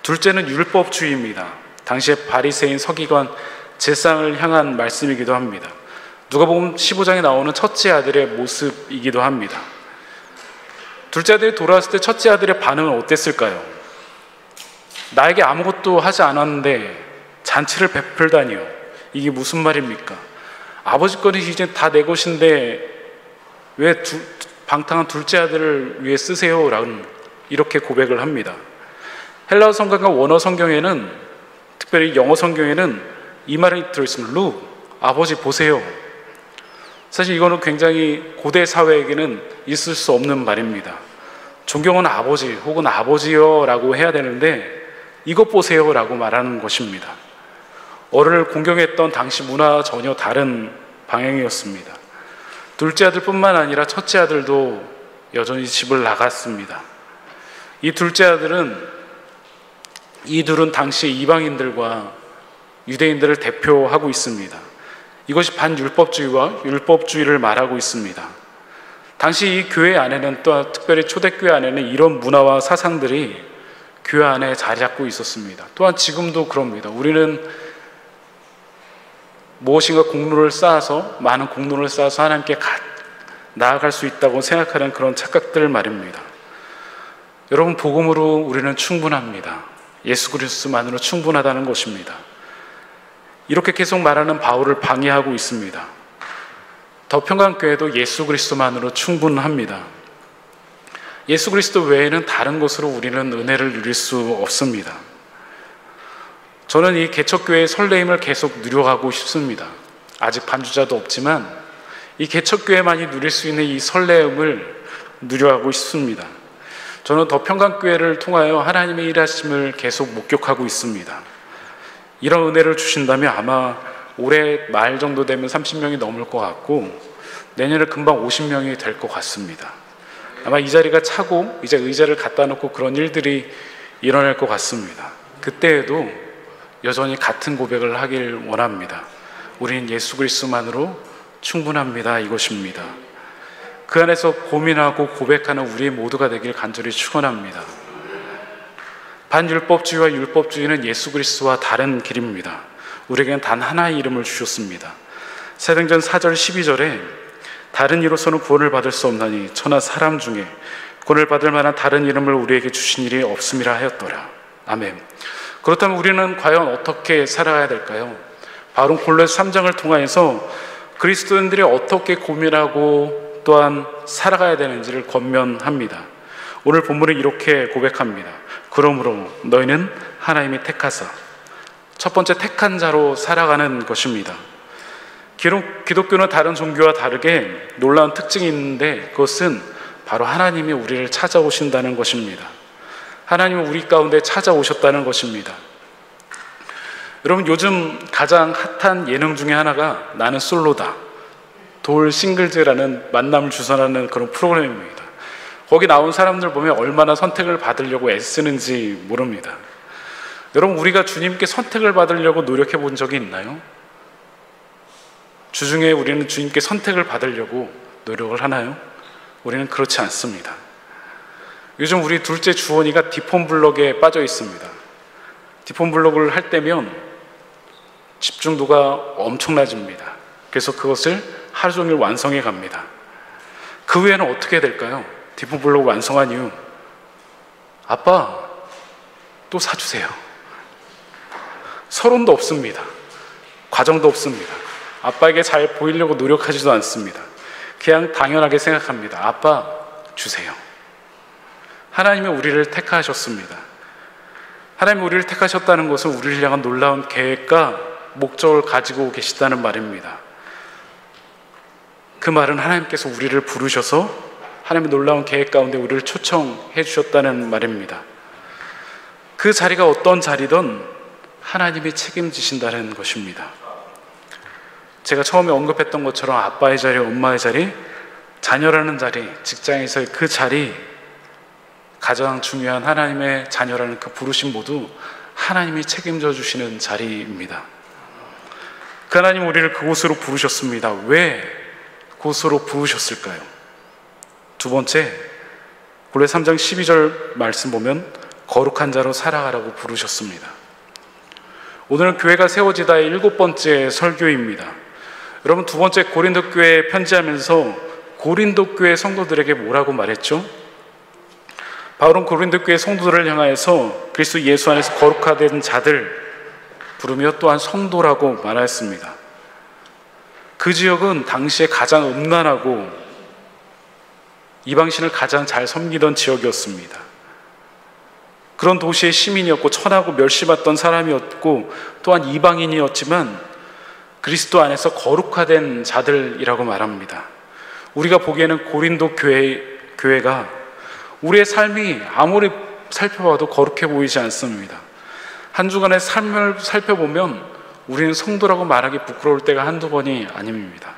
둘째는 율법주의입니다. 당시에 바리새인 서기관 제사장을 향한 말씀이기도 합니다. 누가복음 15장에 나오는 첫째 아들의 모습이기도 합니다. 둘째 아들이 돌아왔을 때 첫째 아들의 반응은 어땠을까요? 나에게 아무것도 하지 않았는데 잔치를 베풀다니요. 이게 무슨 말입니까? 아버지 거는 이제 다 내 것인데 왜 방탕한 둘째 아들을 위해 쓰세요? 라는 이렇게 고백을 합니다. 헬라어 성경과 원어 성경에는, 특별히 영어 성경에는 이 말이 들어있습니다. Look, 아버지 보세요. 사실 이거는 굉장히 고대 사회에게는 있을 수 없는 말입니다. 존경은 아버지 혹은 아버지요 라고 해야 되는데 이것 보세요 라고 말하는 것입니다. 어른을 공경했던 당시 문화와 전혀 다른 방향이었습니다. 둘째 아들뿐만 아니라 첫째 아들도 여전히 집을 나갔습니다. 이 둘은 당시 이방인들과 유대인들을 대표하고 있습니다. 이것이 반율법주의와 율법주의를 말하고 있습니다. 당시 이 교회 안에는, 또 특별히 초대교회 안에는 이런 문화와 사상들이 교회 안에 자리 잡고 있었습니다. 또한 지금도 그럽니다. 우리는 무엇인가 공로를 쌓아서, 많은 공로를 쌓아서 하나님께 나아갈 수 있다고 생각하는 그런 착각들 말입니다. 여러분, 복음으로 우리는 충분합니다. 예수 그리스도만으로 충분하다는 것입니다. 이렇게 계속 말하는 바울을 방해하고 있습니다. 더 평강교회도 예수 그리스도만으로 충분합니다. 예수 그리스도 외에는 다른 것으로 우리는 은혜를 누릴 수 없습니다. 저는 이 개척교회의 설레임을 계속 누려가고 싶습니다. 아직 반주자도 없지만 이 개척교회만이 누릴 수 있는 이 설레임을 누려가고 싶습니다. 저는 더 평강교회를 통하여 하나님의 일하심을 계속 목격하고 있습니다. 이런 은혜를 주신다면 아마 올해 말 정도 되면 30명이 넘을 것 같고 내년에 금방 50명이 될 것 같습니다. 아마 이 자리가 차고 이제 의자를 갖다 놓고 그런 일들이 일어날 것 같습니다. 그때에도 여전히 같은 고백을 하길 원합니다. 우리는 예수 그리스도만으로 충분합니다. 이것입니다. 그 안에서 고민하고 고백하는 우리 모두가 되길 간절히 축원합니다. 반율법주의와 율법주의는 예수 그리스도와 다른 길입니다. 우리에게는 단 하나의 이름을 주셨습니다. 사도행전 4절 12절에 다른 이로서는 구원을 받을 수 없나니 천하 사람 중에 구원을 받을 만한 다른 이름을 우리에게 주신 일이 없음이라 하였더라. 아멘. 그렇다면 우리는 과연 어떻게 살아가야 될까요? 바로 골로새 3장을 통하여서 그리스도인들이 어떻게 고민하고 또한 살아가야 되는지를 권면합니다. 오늘 본문은 이렇게 고백합니다. 그러므로 너희는 하나님이 택하사, 첫 번째 택한 자로 살아가는 것입니다. 기독교는 다른 종교와 다르게 놀라운 특징이 있는데 그것은 바로 하나님이 우리를 찾아오신다는 것입니다. 하나님은 우리 가운데 찾아오셨다는 것입니다. 여러분, 요즘 가장 핫한 예능 중에 하나가 나는 솔로다, 돌 싱글즈라는 만남을 주선하는 그런 프로그램입니다. 거기 나온 사람들 보면 얼마나 선택을 받으려고 애쓰는지 모릅니다. 여러분, 우리가 주님께 선택을 받으려고 노력해 본 적이 있나요? 주중에 우리는 주님께 선택을 받으려고 노력을 하나요? 우리는 그렇지 않습니다. 요즘 우리 둘째 주원이가 디폼블럭에 빠져 있습니다. 디폼블럭을 할 때면 집중도가 엄청나집니다. 그래서 그것을 하루 종일 완성해 갑니다. 그 후에는 어떻게 될까요? 디폼블럭 완성한 이후 아빠 또 사주세요. 서론도 없습니다. 과정도 없습니다. 아빠에게 잘 보이려고 노력하지도 않습니다. 그냥 당연하게 생각합니다. 아빠 주세요. 하나님이 우리를 택하셨습니다. 하나님이 우리를 택하셨다는 것은 우리를 향한 놀라운 계획과 목적을 가지고 계시다는 말입니다. 그 말은 하나님께서 우리를 부르셔서 하나님의 놀라운 계획 가운데 우리를 초청해 주셨다는 말입니다. 그 자리가 어떤 자리든 하나님이 책임지신다는 것입니다. 제가 처음에 언급했던 것처럼 아빠의 자리, 엄마의 자리, 자녀라는 자리, 직장에서의 그 자리, 가장 중요한 하나님의 자녀라는 그 부르심 모두 하나님이 책임져 주시는 자리입니다. 그 하나님 우리를 그곳으로 부르셨습니다. 왜 그곳으로 부르셨을까요? 두 번째, 골로새 3장 12절 말씀 보면 거룩한 자로 살아가라고 부르셨습니다. 오늘은 교회가 세워지다의 7번째 설교입니다. 여러분, 두 번째 고린도 교회에 편지하면서 고린도 교회 성도들에게 뭐라고 말했죠? 바울은 고린도 교회 성도들을 향하여서 그리스도 예수 안에서 거룩화된 자들 부르며 또한 성도라고 말하였습니다. 그 지역은 당시에 가장 음란하고 이방신을 가장 잘 섬기던 지역이었습니다. 그런 도시의 시민이었고 천하고 멸시받던 사람이었고 또한 이방인이었지만 그리스도 안에서 거룩화된 자들이라고 말합니다. 우리가 보기에는 고린도 교회가 우리의 삶이 아무리 살펴봐도 거룩해 보이지 않습니다. 한 주간의 삶을 살펴보면 우리는 성도라고 말하기 부끄러울 때가 한두 번이 아닙니다.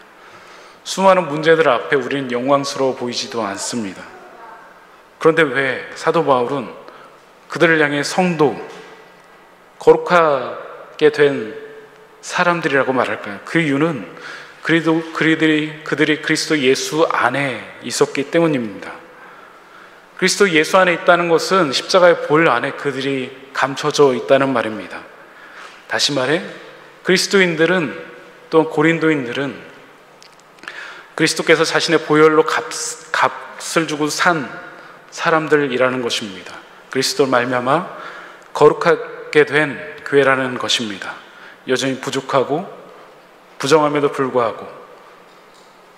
수많은 문제들 앞에 우리는 영광스러워 보이지도 않습니다. 그런데 왜 사도 바울은 그들을 향해 성도, 거룩하게 된 사람들이라고 말할까요? 그 이유는 그들이 그리스도 예수 안에 있었기 때문입니다. 그리스도 예수 안에 있다는 것은 십자가의 보혈 안에 그들이 감춰져 있다는 말입니다. 다시 말해 그리스도인들은 또 고린도인들은 그리스도께서 자신의 보혈로 값을 주고 산 사람들이라는 것입니다. 그리스도를 말미암아 거룩하게 된 교회라는 것입니다. 여전히 부족하고 부정함에도 불구하고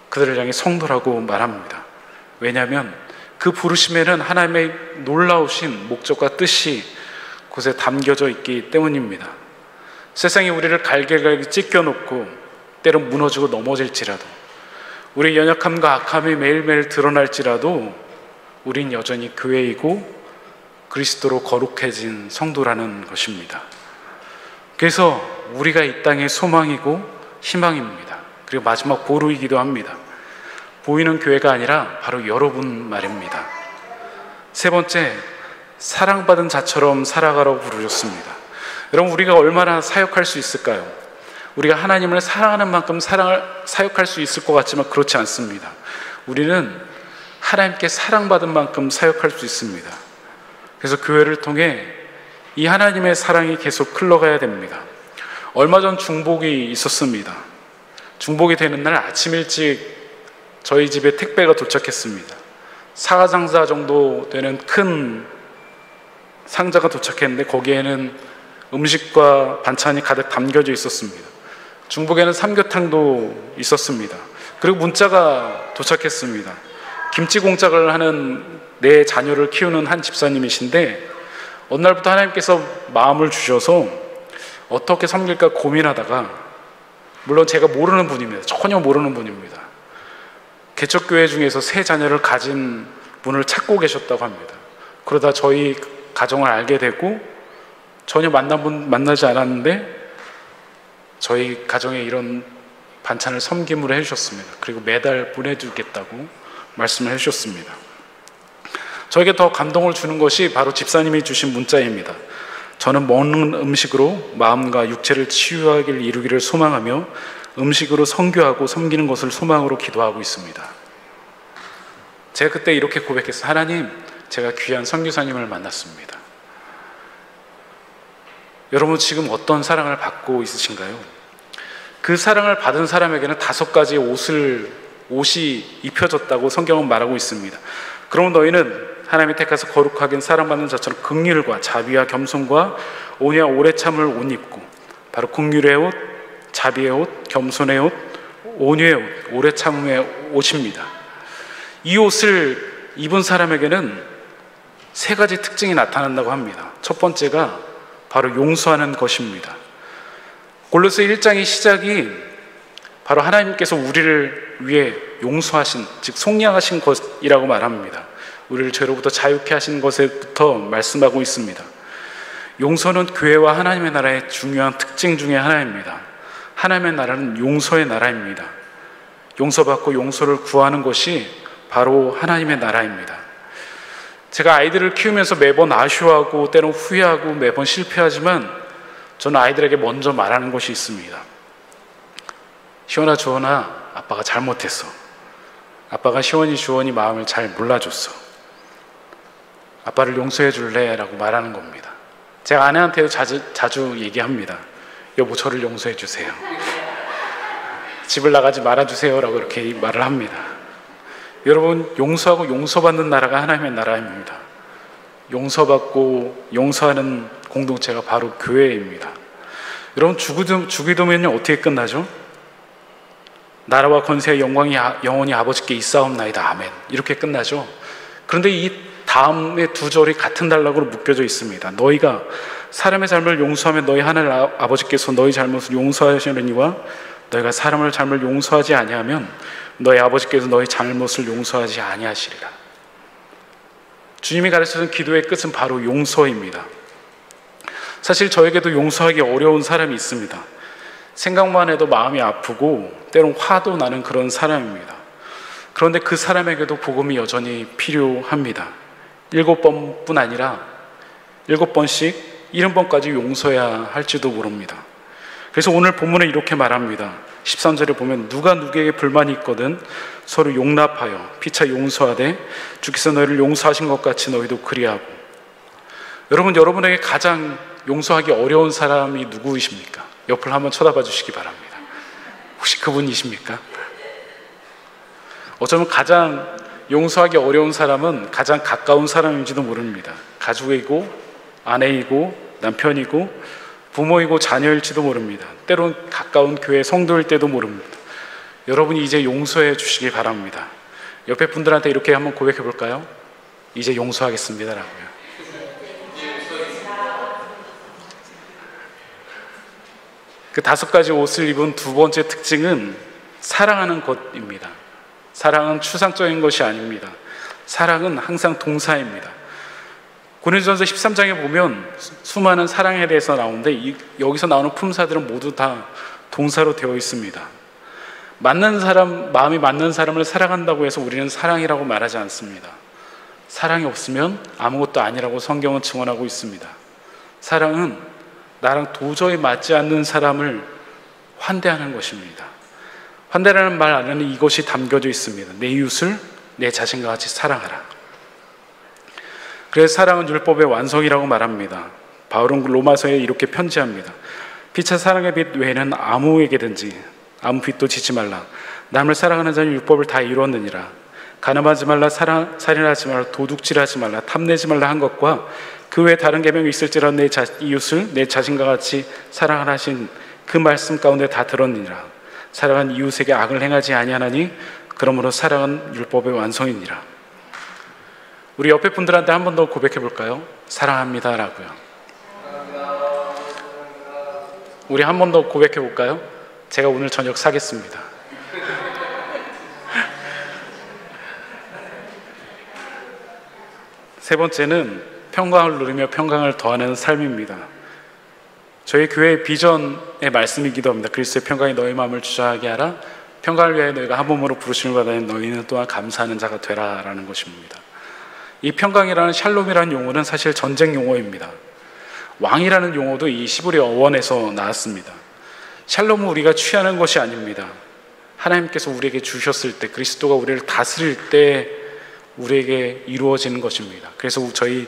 그들을 향해 성도라고 말합니다. 왜냐하면 그 부르심에는 하나님의 놀라우신 목적과 뜻이 곳에 담겨져 있기 때문입니다. 세상이 우리를 갈길갈길 찢겨놓고 때론 무너지고 넘어질지라도, 우리의 연약함과 악함이 매일매일 드러날지라도 우린 여전히 교회이고 그리스도로 거룩해진 성도라는 것입니다. 그래서 우리가 이 땅의 소망이고 희망입니다. 그리고 마지막 보루이기도 합니다. 보이는 교회가 아니라 바로 여러분 말입니다. 세 번째, 사랑받은 자처럼 살아가라고 부르셨습니다. 여러분, 우리가 얼마나 사역할 수 있을까요? 우리가 하나님을 사랑하는 만큼 사역할 수 있을 것 같지만 그렇지 않습니다. 우리는 하나님께 사랑받은 만큼 사역할 수 있습니다. 그래서 교회를 통해 이 하나님의 사랑이 계속 흘러가야 됩니다. 얼마 전 중복이 있었습니다. 중복이 되는 날 아침 일찍 저희 집에 택배가 도착했습니다. 사과상자 정도 되는 큰 상자가 도착했는데 거기에는 음식과 반찬이 가득 담겨져 있었습니다. 중복에는 삼계탕도 있었습니다. 그리고 문자가 도착했습니다. 김치 공작을 하는 내 자녀를 키우는 한 집사님이신데 어느 날부터 하나님께서 마음을 주셔서 어떻게 섬길까 고민하다가, 물론 제가 모르는 분입니다. 전혀 모르는 분입니다. 개척교회 중에서 세 자녀를 가진 분을 찾고 계셨다고 합니다. 그러다 저희 가정을 알게 되고 전혀 만나지 않았는데 저희 가정에 이런 반찬을 섬김으로 해주셨습니다. 그리고 매달 보내주겠다고 말씀을 해주셨습니다. 저에게 더 감동을 주는 것이 바로 집사님이 주신 문자입니다. 저는 먹는 음식으로 마음과 육체를 치유하길 이루기를 소망하며 음식으로 선교하고 섬기는 것을 소망으로 기도하고 있습니다. 제가 그때 이렇게 고백했어요. 하나님, 제가 귀한 선교사님을 만났습니다. 여러분, 지금 어떤 사랑을 받고 있으신가요? 그 사랑을 받은 사람에게는 5가지 옷이 입혀졌다고 성경은 말하고 있습니다. 그러면 너희는 하나님이 택하서 거룩하게 사랑받는 자처럼 긍휼과 자비와 겸손과 온유와 오래 참을 옷 입고, 바로 긍휼의 옷, 자비의 옷, 겸손의 옷, 온유의 옷, 오래 참음의 옷입니다. 이 옷을 입은 사람에게는 3가지 특징이 나타난다고 합니다. 첫 번째가 바로 용서하는 것입니다. 골로새 1장의 시작이 바로 하나님께서 우리를 위해 용서하신, 즉 속량하신 것이라고 말합니다. 우리를 죄로부터 자유케 하신 것에부터 말씀하고 있습니다. 용서는 교회와 하나님의 나라의 중요한 특징 중에 하나입니다. 하나님의 나라는 용서의 나라입니다. 용서받고 용서를 구하는 것이 바로 하나님의 나라입니다. 제가 아이들을 키우면서 매번 아쉬워하고 때론 후회하고 매번 실패하지만 저는 아이들에게 먼저 말하는 것이 있습니다. 시원아, 주원아, 아빠가 잘못했어. 아빠가 시원이, 주원이 마음을 잘 몰라줬어. 아빠를 용서해 줄래? 라고 말하는 겁니다. 제가 아내한테도 자주 얘기합니다. 여보, 저를 용서해 주세요. 집을 나가지 말아주세요. 라고 이렇게 말을 합니다. 여러분, 용서하고 용서받는 나라가 하나님의 나라입니다. 용서받고 용서하는 공동체가 바로 교회입니다. 여러분, 주기도면요 어떻게 끝나죠? 나라와 권세와 영광이 영원히 아버지께 있사옵나이다. 아멘. 이렇게 끝나죠. 그런데 이 다음에 2절이 같은 단락으로 묶여져 있습니다. 너희가 사람의 잘못을 용서하면 너희 하늘 아버지께서 너희 잘못을 용서하시느니와 너희가 사람의 잘못을 용서하지 아니하면 너희 아버지께서 너희 잘못을 용서하지 아니하시리라. 주님이 가르쳐준 기도의 끝은 바로 용서입니다. 사실 저에게도 용서하기 어려운 사람이 있습니다. 생각만 해도 마음이 아프고 때론 화도 나는 그런 사람입니다. 그런데 그 사람에게도 복음이 여전히 필요합니다. 7번뿐 아니라 7번씩 70번까지 용서해야 할지도 모릅니다. 그래서 오늘 본문에 이렇게 말합니다. 13절에 보면 누가 누구에게 불만이 있거든 서로 용납하여 피차 용서하되 주께서 너희를 용서하신 것 같이 너희도 그리하고. 여러분, 여러분에게 가장 용서하기 어려운 사람이 누구이십니까? 옆을 한번 쳐다봐 주시기 바랍니다. 혹시 그분이십니까? 어쩌면 가장 용서하기 어려운 사람은 가장 가까운 사람인지도 모릅니다. 가족이고 아내이고 남편이고 부모이고 자녀일지도 모릅니다. 때론 가까운 교회 성도일 때도 모릅니다. 여러분이 이제 용서해 주시기 바랍니다. 옆에 분들한테 이렇게 한번 고백해 볼까요? 이제 용서하겠습니다 라고요. 그 5가지 옷을 입은 두 번째 특징은 사랑하는 것입니다. 사랑은 추상적인 것이 아닙니다. 사랑은 항상 동사입니다. 고린도전서 13장에 보면 수많은 사랑에 대해서 나오는데 여기서 나오는 품사들은 모두 다 동사로 되어 있습니다. 맞는 사람, 마음이 맞는 사람을 사랑한다고 해서 우리는 사랑이라고 말하지 않습니다. 사랑이 없으면 아무것도 아니라고 성경은 증언하고 있습니다. 사랑은 나랑 도저히 맞지 않는 사람을 환대하는 것입니다. 환대라는 말 안에는 이것이 담겨져 있습니다. 내 이웃을 내 자신과 같이 사랑하라. 그래서 사랑은 율법의 완성이라고 말합니다. 바울은 로마서에 이렇게 편지합니다. 피차 사랑의 빛 외에는 아무에게든지 아무 빛도 지지 말라. 남을 사랑하는 자는 율법을 다 이루었느니라. 간음하지 말라, 살인하지 말라, 도둑질하지 말라, 탐내지 말라 한 것과 그 외에 다른 계명이 있을지라도 내 이웃을 내 자신과 같이 사랑하라 하신 그 말씀 가운데 다 들었느니라. 사랑은 이웃에게 악을 행하지 아니하나니 그러므로 사랑은 율법의 완성이니라. 우리 옆에 분들한테 한 번 더 고백해 볼까요? 사랑합니다 라고요. 우리 한 번 더 고백해 볼까요? 제가 오늘 저녁 사겠습니다. 세 번째는 평강을 누리며 평강을 더하는 삶입니다. 저희 교회의 비전의 말씀이기도 합니다. 그리스도의 평강이 너희 마음을 주저하게 하라. 평강을 위하여 너희가 한 몸으로 부르심을 받아야 너희는 또한 감사하는 자가 되라 라는 것입니다. 이 평강이라는 샬롬이라는 용어는 사실 전쟁 용어입니다. 왕이라는 용어도 이 시브리 어원에서 나왔습니다. 샬롬은 우리가 취하는 것이 아닙니다. 하나님께서 우리에게 주셨을 때, 그리스도가 우리를 다스릴 때 우리에게 이루어지는 것입니다. 그래서 저희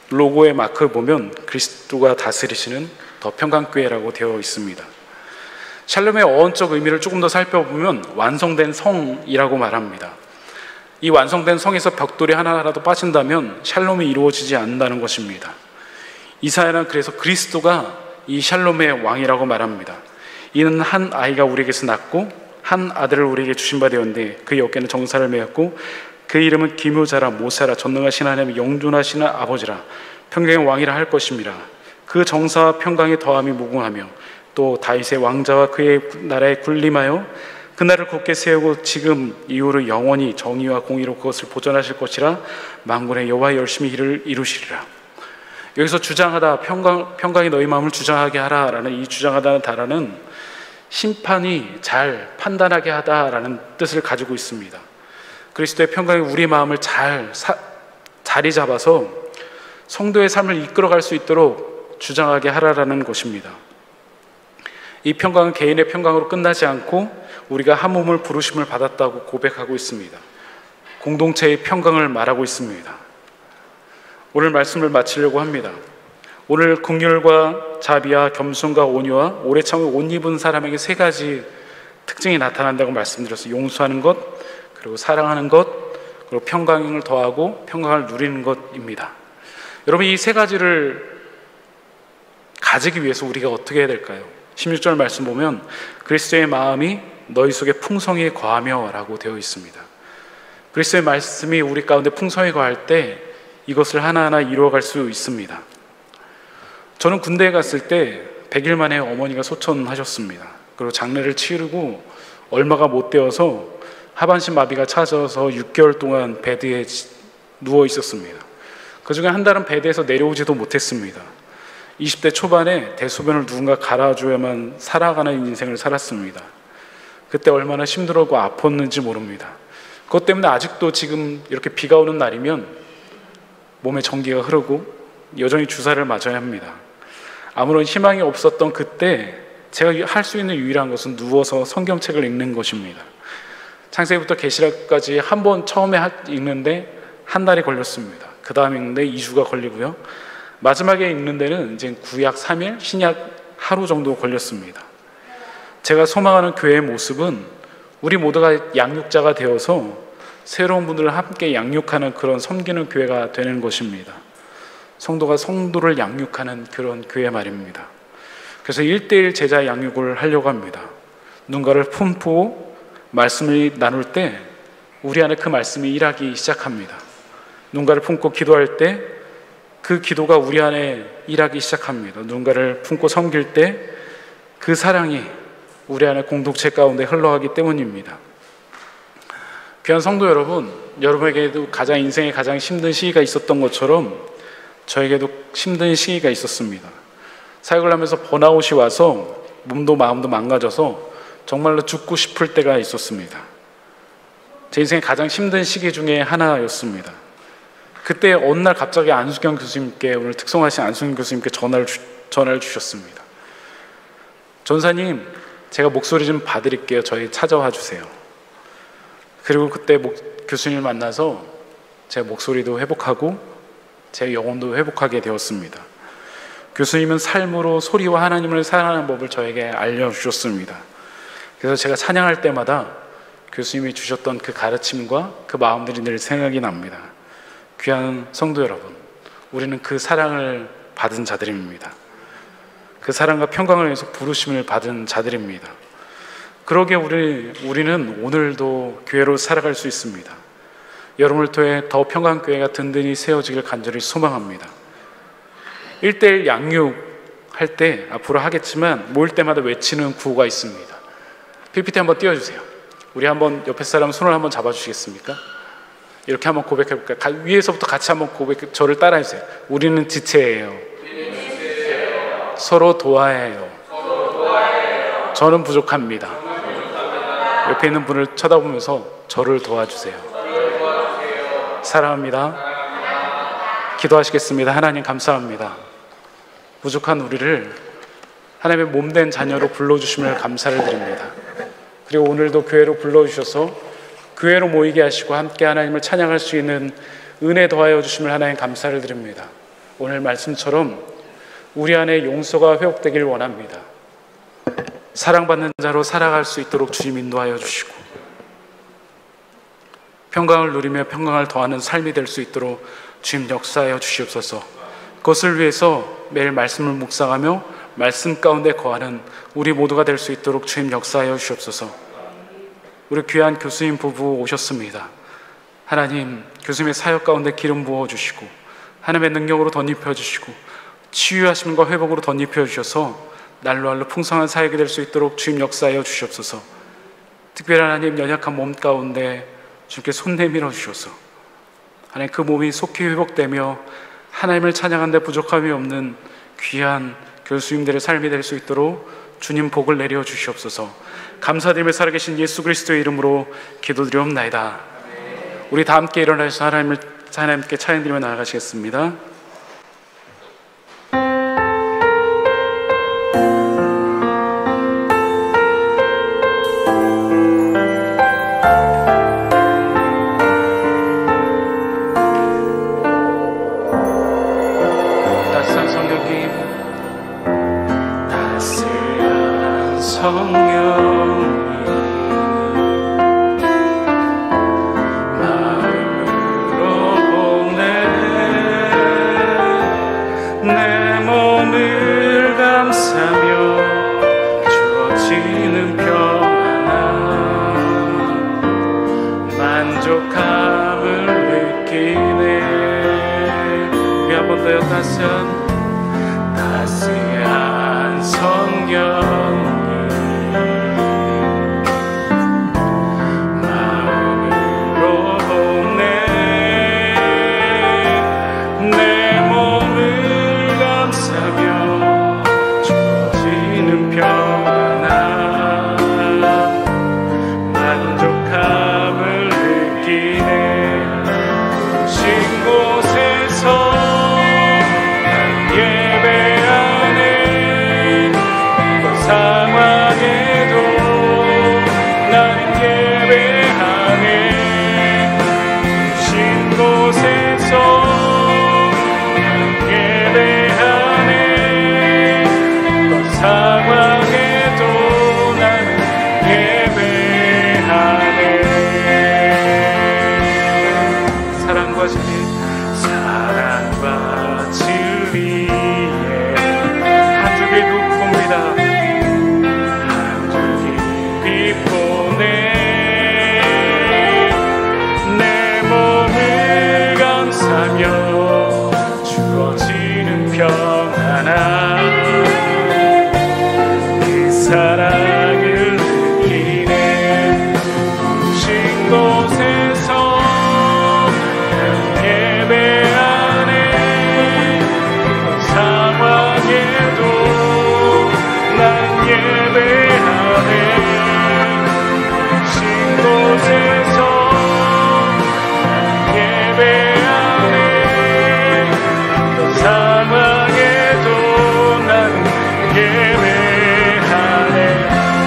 로고의 마크 보면 그리스도가 다스리시는 더 평강교회라고 되어 있습니다. 샬롬의 어원적 의미를 조금 더 살펴보면 완성된 성이라고 말합니다. 이 완성된 성에서 벽돌이 하나라도 빠진다면 샬롬이 이루어지지 않는다는 것입니다. 이사야는 그래서 그리스도가 이 샬롬의 왕이라고 말합니다. 이는 한 아이가 우리에게서 낳고 한 아들을 우리에게 주신 바 되었는데 그의 어깨는 정사를 메었고 그 이름은 기묘자라 모사라 전능하신 하나님의 영존하시는 아버지라 평강의 왕이라 할 것입니다. 그 정사와 평강의 더함이 무궁하며 또 다윗의 왕자와 그의 나라에 군림하여 그 나라를 굳게 세우고 지금 이후로 영원히 정의와 공의로 그것을 보존하실 것이라 만군의 여호와의 열심히 일을 이루시리라. 여기서 주장하다, 평강이 너희 마음을 주장하게 하라 라는 이 주장하다는 단어는 심판이 잘 판단하게 하다라는 뜻을 가지고 있습니다. 그리스도의 평강이 우리 마음을 자리 잡아서 성도의 삶을 이끌어갈 수 있도록 주장하게 하라라는 것입니다. 이 평강은 개인의 평강으로 끝나지 않고 우리가 한 몸을 부르심을 받았다고 고백하고 있습니다. 공동체의 평강을 말하고 있습니다. 오늘 말씀을 마치려고 합니다. 오늘 긍휼과 자비와 겸손과 온유와 오래 참을 옷 입은 사람에게 3가지 특징이 나타난다고 말씀드렸어요. 용서하는 것, 그리고 사랑하는 것, 그리고 평강을 더하고 평강을 누리는 것입니다. 여러분, 이 3가지를 가지기 위해서 우리가 어떻게 해야 될까요? 16절 말씀 보면 그리스도의 마음이 너희 속에 풍성히 거하며 라고 되어 있습니다. 그리스도의 말씀이 우리 가운데 풍성히 거할 때 이것을 하나하나 이루어갈 수 있습니다. 저는 군대에 갔을 때 100일 만에 어머니가 소천하셨습니다. 그리고 장례를 치르고 얼마가 못 되어서 하반신 마비가 찾아서 6개월 동안 베드에 누워 있었습니다. 그 중에 한 달은 베드에서 내려오지도 못했습니다. 20대 초반에 대소변을 누군가 갈아줘야만 살아가는 인생을 살았습니다. 그때 얼마나 힘들었고 아팠는지 모릅니다. 그것 때문에 아직도 지금 이렇게 비가 오는 날이면 몸에 전기가 흐르고 여전히 주사를 맞아야 합니다. 아무런 희망이 없었던 그때 제가 할 수 있는 유일한 것은 누워서 성경책을 읽는 것입니다. 창세기부터 계시록까지 한 번 처음에 읽는데 한 달이 걸렸습니다. 그 다음 읽는데 2주가 걸리고요. 마지막에 읽는 데는 이제 구약 3일, 신약 하루 정도 걸렸습니다. 제가 소망하는 교회의 모습은 우리 모두가 양육자가 되어서 새로운 분들을 함께 양육하는 그런 섬기는 교회가 되는 것입니다. 성도가 성도를 양육하는 그런 교회 말입니다. 그래서 1:1 제자 양육을 하려고 합니다. 누군가를 품고 말씀을 나눌 때 우리 안에 그 말씀이 일하기 시작합니다. 누군가를 품고 기도할 때 그 기도가 우리 안에 일하기 시작합니다. 누군가를 품고 섬길 때 그 사랑이 우리 안에 공동체 가운데 흘러가기 때문입니다. 귀한 성도 여러분, 여러분에게도 인생에 가장 힘든 시기가 있었던 것처럼 저에게도 힘든 시기가 있었습니다. 사역을 하면서 번아웃이 와서 몸도 마음도 망가져서 정말로 죽고 싶을 때가 있었습니다. 제 인생의 가장 힘든 시기 중에 하나였습니다. 그때 어느 날 갑자기 안수경 교수님께, 오늘 특성하신 안수경 교수님께 전화를 주셨습니다. 전사님, 제가 목소리 좀 봐드릴게요. 저희 찾아와 주세요. 그리고 그때 교수님을 만나서 제 목소리도 회복하고 제 영혼도 회복하게 되었습니다. 교수님은 삶으로 소리와 하나님을 사랑하는 법을 저에게 알려주셨습니다. 그래서 제가 찬양할 때마다 교수님이 주셨던 그 가르침과 그 마음들이 늘 생각이 납니다. 귀한 성도 여러분, 우리는 그 사랑을 받은 자들입니다. 그 사랑과 평강을 위해서 부르심을 받은 자들입니다. 그러기에 우리는 오늘도 교회로 살아갈 수 있습니다. 여러분을 통해 더 평강교회가 든든히 세워지길 간절히 소망합니다. 1:1 양육할 때 앞으로 하겠지만 모일 때마다 외치는 구호가 있습니다. PPT 한번 띄워주세요. 우리 한번 옆에 사람 손을 한번 잡아주시겠습니까? 이렇게 한번 고백해볼까요? 위에서부터 같이 한번 저를 따라해주세요. 우리는 지체예요. 서로 도와해요. 저는 부족합니다. 옆에 있는 분을 쳐다보면서 저를 도와주세요. 사랑합니다. 기도하시겠습니다. 하나님 감사합니다. 부족한 우리를 하나님의 몸된 자녀로 불러주심을 감사를 드립니다. 그리고 오늘도 교회로 불러주셔서 교회로 모이게 하시고 함께 하나님을 찬양할 수 있는 은혜 더하여 주심을 하나님 감사를 드립니다. 오늘 말씀처럼 우리 안에 용서가 회복되길 원합니다. 사랑받는 자로 살아갈 수 있도록 주님 인도하여 주시고 평강을 누리며 평강을 더하는 삶이 될 수 있도록 주님 역사하여 주시옵소서. 그것을 위해서 매일 말씀을 묵상하며 말씀 가운데 거하는 우리 모두가 될 수 있도록 주님 역사하여 주시옵소서. 우리 귀한 교수님 부부 오셨습니다. 하나님, 교수님의 사역 가운데 기름 부어주시고 하나님의 능력으로 덧입혀 주시고 치유하심과 회복으로 덧입혀 주셔서 날로 풍성한 사역이 될 수 있도록 주님 역사하여 주시옵소서. 특별히 하나님, 연약한 몸 가운데 주님께 손 내밀어 주셔서 하나님 그 몸이 속히 회복되며 하나님을 찬양하는 데 부족함이 없는 귀한 교수님들의 삶이 될 수 있도록 주님 복을 내려 주시옵소서. 감사드리며 살아계신 예수 그리스도의 이름으로 기도드리옵나이다. 우리 다 함께 일어나셔서 하나님께 찬양드리며 나아가시겠습니다. 따스한 성령님, 따스한 성령님, 내 몸을 감싸며 주어지는 평안함, 만족함을 느끼네. 우리 한 번 더요. 따스한 성령님, 마음으로 보내 내 몸을 감싸며 주어지는 평안함, 만족함을 느끼네. 부르신 곳에서 난 예배 안에 하며 주어지는 평안함, 그 사랑을 느끼네. 부신 곳에서 예배 안에 상황에도 난 예배하네. 부신 곳에서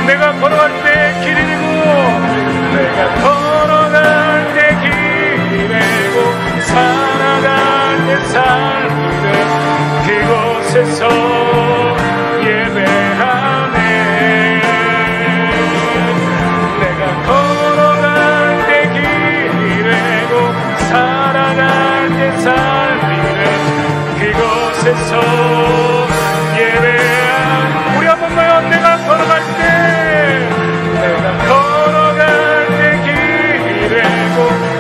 내가 걸어갈 때 길 잃고, 내가 걸어갈 때 길 잃고, 살아갈 때 삶이네. 그곳에서 예배하네. 내가 걸어갈 때 길 잃고, 살아갈 때 삶이네. 그곳에서 예배하네. 우리 한 번만요. 내가 걸어갈 때, 내가 걸어갈 때 길이고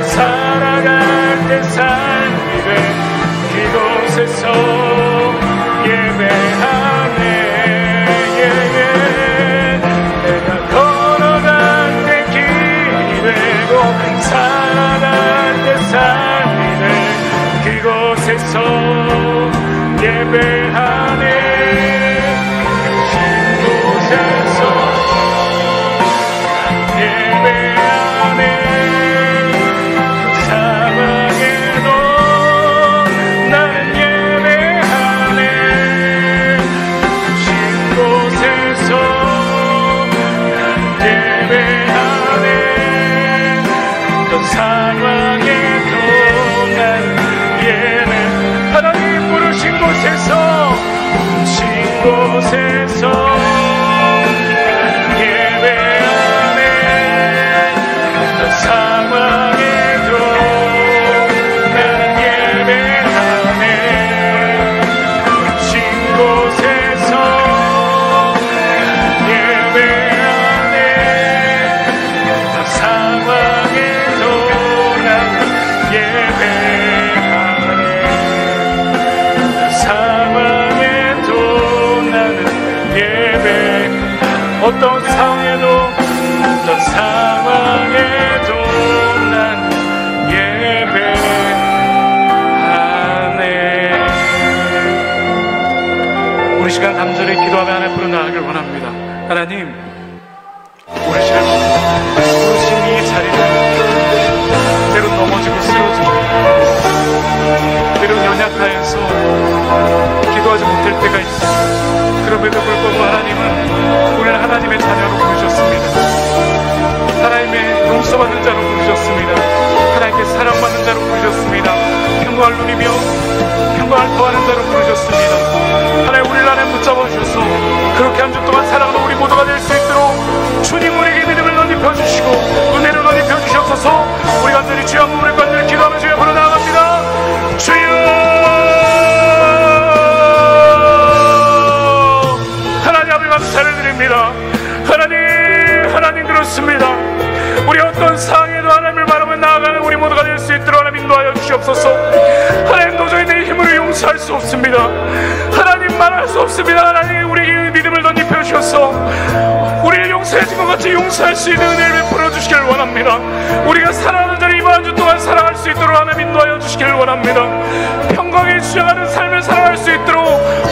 살아갈 때 삶이래. 그곳에서 예배하네. 내가 걸어갈 때 길이고 살아갈 때 삶이래. 그곳에서 예배하네. 곳에서 예배하네. 어떤 상황에도 나는 예배하네. 진 곳에서 예배하네. 어떤 상황에도 나는 예배하네. 어떤 상황에도, 어떤 상황에도 난 예배하네. 우리 시간 간절히 기도하며 하나님 나아가길 원합니다. 하나님, 우리 시간 부르신 이 자리는 때론 넘어지고 쓰러지고 때론 연약하여서 기도하지 못할 때가 있습니다. 그럼에도 불구하고 하나님은 우리를 하나님의 자녀로 부르셨습니다. 하나님의 용서받는 자로 부르셨습니다. 하나님께 사랑받는 자로 부르셨습니다. 평강을 누리며 평강을 더하는 자로 부르셨습니다. 하나님, 우리를 안에 붙잡아 주셔서 그렇게 한 주 동안 살아가는 우리 모두가 될 수 있도록 주님 우리에게 믿음을 넓혀 주시고 은혜를 넓혀 주시옵소서. 우리 간절히 주여 한번 우리 간절히 기도하며 주여 부르 나아갑니다. 주여, 감사를 드립니다. 하나님 그렇습니다. 우리 어떤 상황에도 하나님을 바라보며 나아가는 우리 모두가 될 수 있도록 하나님 인도하여 주시옵소서. 하나님, 도저히 내 힘으로 용서할 수 없습니다. 하나님, 말할 수 없습니다. 하나님, 우리에게 믿음을 덧입혀 주셔서 우리를 용서해 준 것 같이 용서할 수 있는 은혜를 베풀어 주시길 원합니다. 우리가 사랑하는 자를 이번 한 주 동안 사랑할 수 있도록 하나님 인도하여 주시길 원합니다. 평강에 주장하는 삶을 살아갈 수 있도록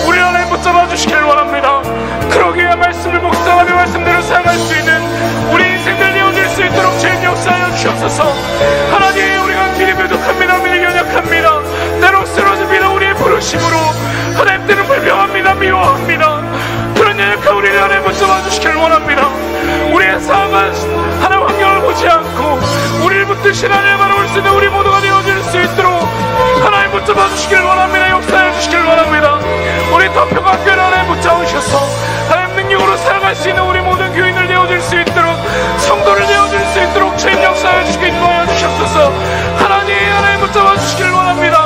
우리 안에 붙잡아 주시길 원합니다. 그러기에 말씀을 묵상하며 말씀대로 사용할 수 있는 우리 인생들 되어질 수 있도록 주님 역사하여 주옵소서. 하나님, 우리가 길이 부족합니다. 우리 연약합니다. 때로 쓰러집니다. 우리의 부르심으로 하나님, 때는 불평합니다. 미워합니다. 그런 연약한 우리 안에 붙잡아 주시길 원합니다. 우리의 상황은 하나님 환경을 보지 않고 우리를 붙드신 하나님 바라볼 수 있는 우리 모두가 되어질 수 있도록 하나님 붙잡아 주시길 원합니다. 역사해 주시길 원합니다. 우리 더 평화교회를 하나님 붙잡아 주셔서 하나님 능력으로 살아갈 수 있는 우리 모든 교인들 되어질 수 있도록 성도를 되어질 수 있도록 주님 역사해 주시길 인도하여 주시옵소서. 하나님 붙잡아 주시길 원합니다.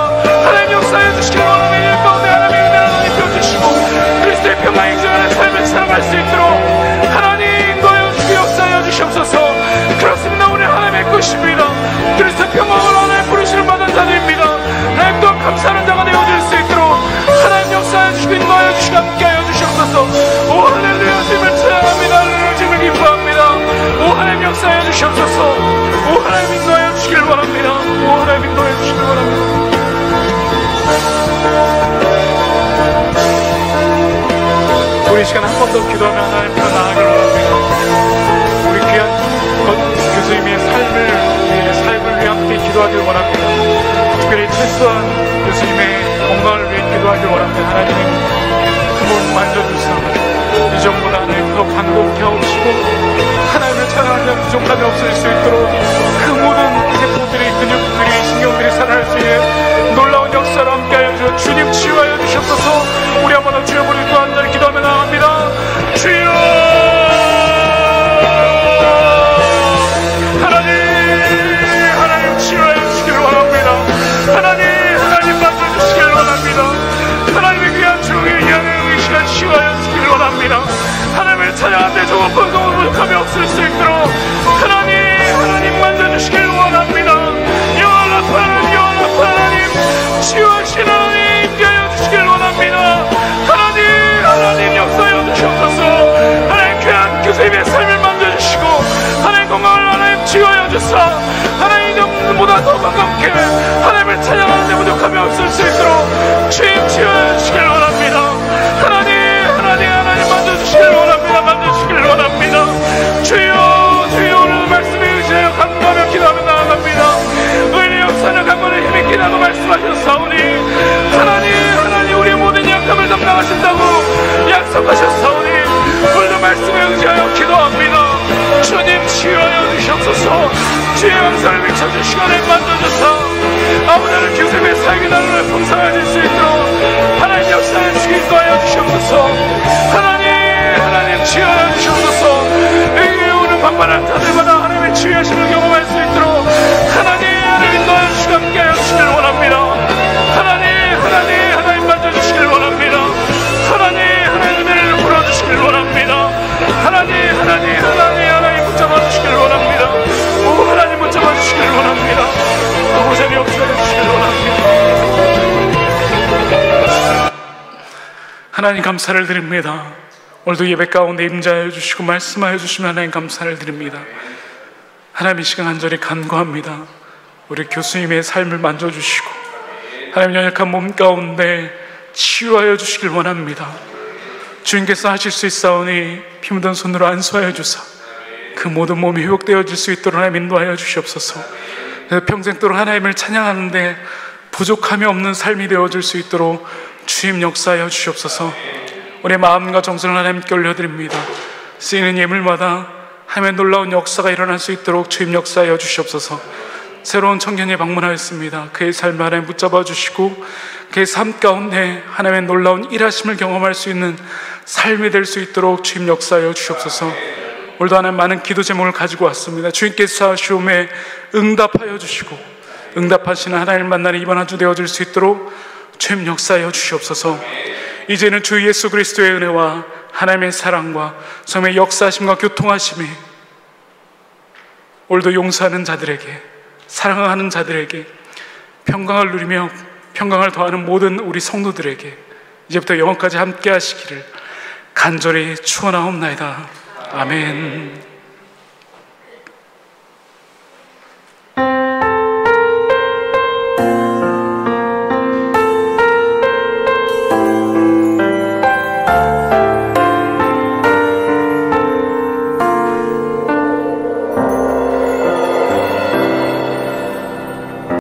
하나님 역사해 주시길 원합니다. 이 가운데 하나님의 은혜를 입혀주시고 그리스도의 평강의 주안의 삶을 살아갈 수 있도록 하나님 인도하여 주시고 역사하여 주시옵소서. 그렇습니다. 우리 하나님의 것입니다. 그리스도의 평강을 하나님 부르시는 받은 자들입니다. 하나님 원합니다. 오 하나님 인도해 주시길 원합니다. 우리 시간 한 번 더 기도하며 하나님 더 나아가길 원합니다. 우리 귀한 교수님의 삶을 위해 함께 기도하길 원합니다. 특별히 최소한 교수님의 건강을 위해 기도하길 원합니다. 하나님 그 몸 만져주시옵소서. 이전보다 하나님 더 강동케 하옵시고 하나님을 찬양하는 부족함이 없어질 수 있도록 그 모든 세포들이 근육들이 신경들이 살아날 수 있는 놀라운 역사로 함께하여 주시고 주님 치유하여 주시옵소서. 우리 한번 더 주여 부르고 한자리 기도하며 나갑니다. 주여 하나님 치유하여 주시기를 원합니다. 하나님 만져주시기를 원합니다. 하나님의 귀한 주의 이하는 의시간 치유하여 주시기를 원합니다. 하나님을 찬양하는데 조금 부족함이 없을 수 있도록 하나님 만져주시기를 원합니다. 영원한 하나님 치유하신 하나님 임재하여 주시기를 원합니다. 하나님 역사하여 주시옵소서. 하나님 귀한 교수님의 삶을 만져주시고 하나님 건강을 하나님 치유하여 주사 하나님 이전보다 더 건강케 하나님을 찬양하는데 부족함이 없을 수 있도록 주님 치유하여 주시기를 원합니다. 하나님 만져주시기를 원합니다. 만져주시기를 원합니다. 주여 오늘 말씀에 의지하여 간구하며 기도하며 나아갑니다. 의리 역사는 간구를 힘있게 나고 말씀하셨사오니 하나님 우리의 모든 약함을 담당하신다고 약속하셨사오니 오늘도 말씀에 의지하여 기도합니다. 주님 치유하여 주시옵소서. 주의 영상을 비춰주시고 하나님 만져주사 아버지는 교수님의 삶이 나를 풍성해질 수 있도록 하나님 역사를 주기도 하여 주시옵소서. 하나님 치유하여 주시옵소서. 여기 오는 방문한 자들마다 하나님의 치유하심을 경험할 수 있도록 하나님 인도하여 주시고 함께하여 주시길 원합니다. 하나님 만져주시길 원합니다. 하나님 은혜를 풀어주시길 원합니다. 하나님 붙잡아 주시길 원합니다. 오 하나님 붙잡아 주시길 원합니다. 아버지 역사해 주시길 원합니다. 하나님 감사를 드립니다. 오늘도 예배 가운데 임재하여 주시고 말씀하여 주시면 하나님 감사를 드립니다. 하나님 이 시간 간절히 간구합니다. 우리 교수님의 삶을 만져주시고 하나님 연약한 몸 가운데 치유하여 주시길 원합니다. 주님께서 하실 수 있사오니 피 묻은 손으로 안수하여 주사 그 모든 몸이 회복되어질 수 있도록 하나님 인도하여 주시옵소서. 평생도록 하나님을 찬양하는데 부족함이 없는 삶이 되어질 수 있도록 주님 역사하여 주시옵소서. 우리의 마음과 정성을 하나님께 올려드립니다. 쓰이는 예물마다 하나님의 놀라운 역사가 일어날 수 있도록 주님 역사하여 주시옵소서. 새로운 청년이 방문하였습니다. 그의 삶을 하나님 붙잡아 주시고 그의 삶 가운데 하나님의 놀라운 일하심을 경험할 수 있는 삶이 될 수 있도록 주님 역사하여 주시옵소서. 오늘도 하나님 많은 기도 제목을 가지고 왔습니다. 주님께서 하시오매 응답하여 주시고 응답하시는 하나님을 만나는 이번 한 주 되어질 수 있도록 주님 역사하여 주시옵소서. 이제는 주 예수 그리스도의 은혜와 하나님의 사랑과 성령의 역사하심과 교통하심이 오늘도 용서하는 자들에게 사랑하는 자들에게 평강을 누리며 평강을 더하는 모든 우리 성도들에게 이제부터 영원까지 함께 하시기를 간절히 축원하옵나이다. 아멘.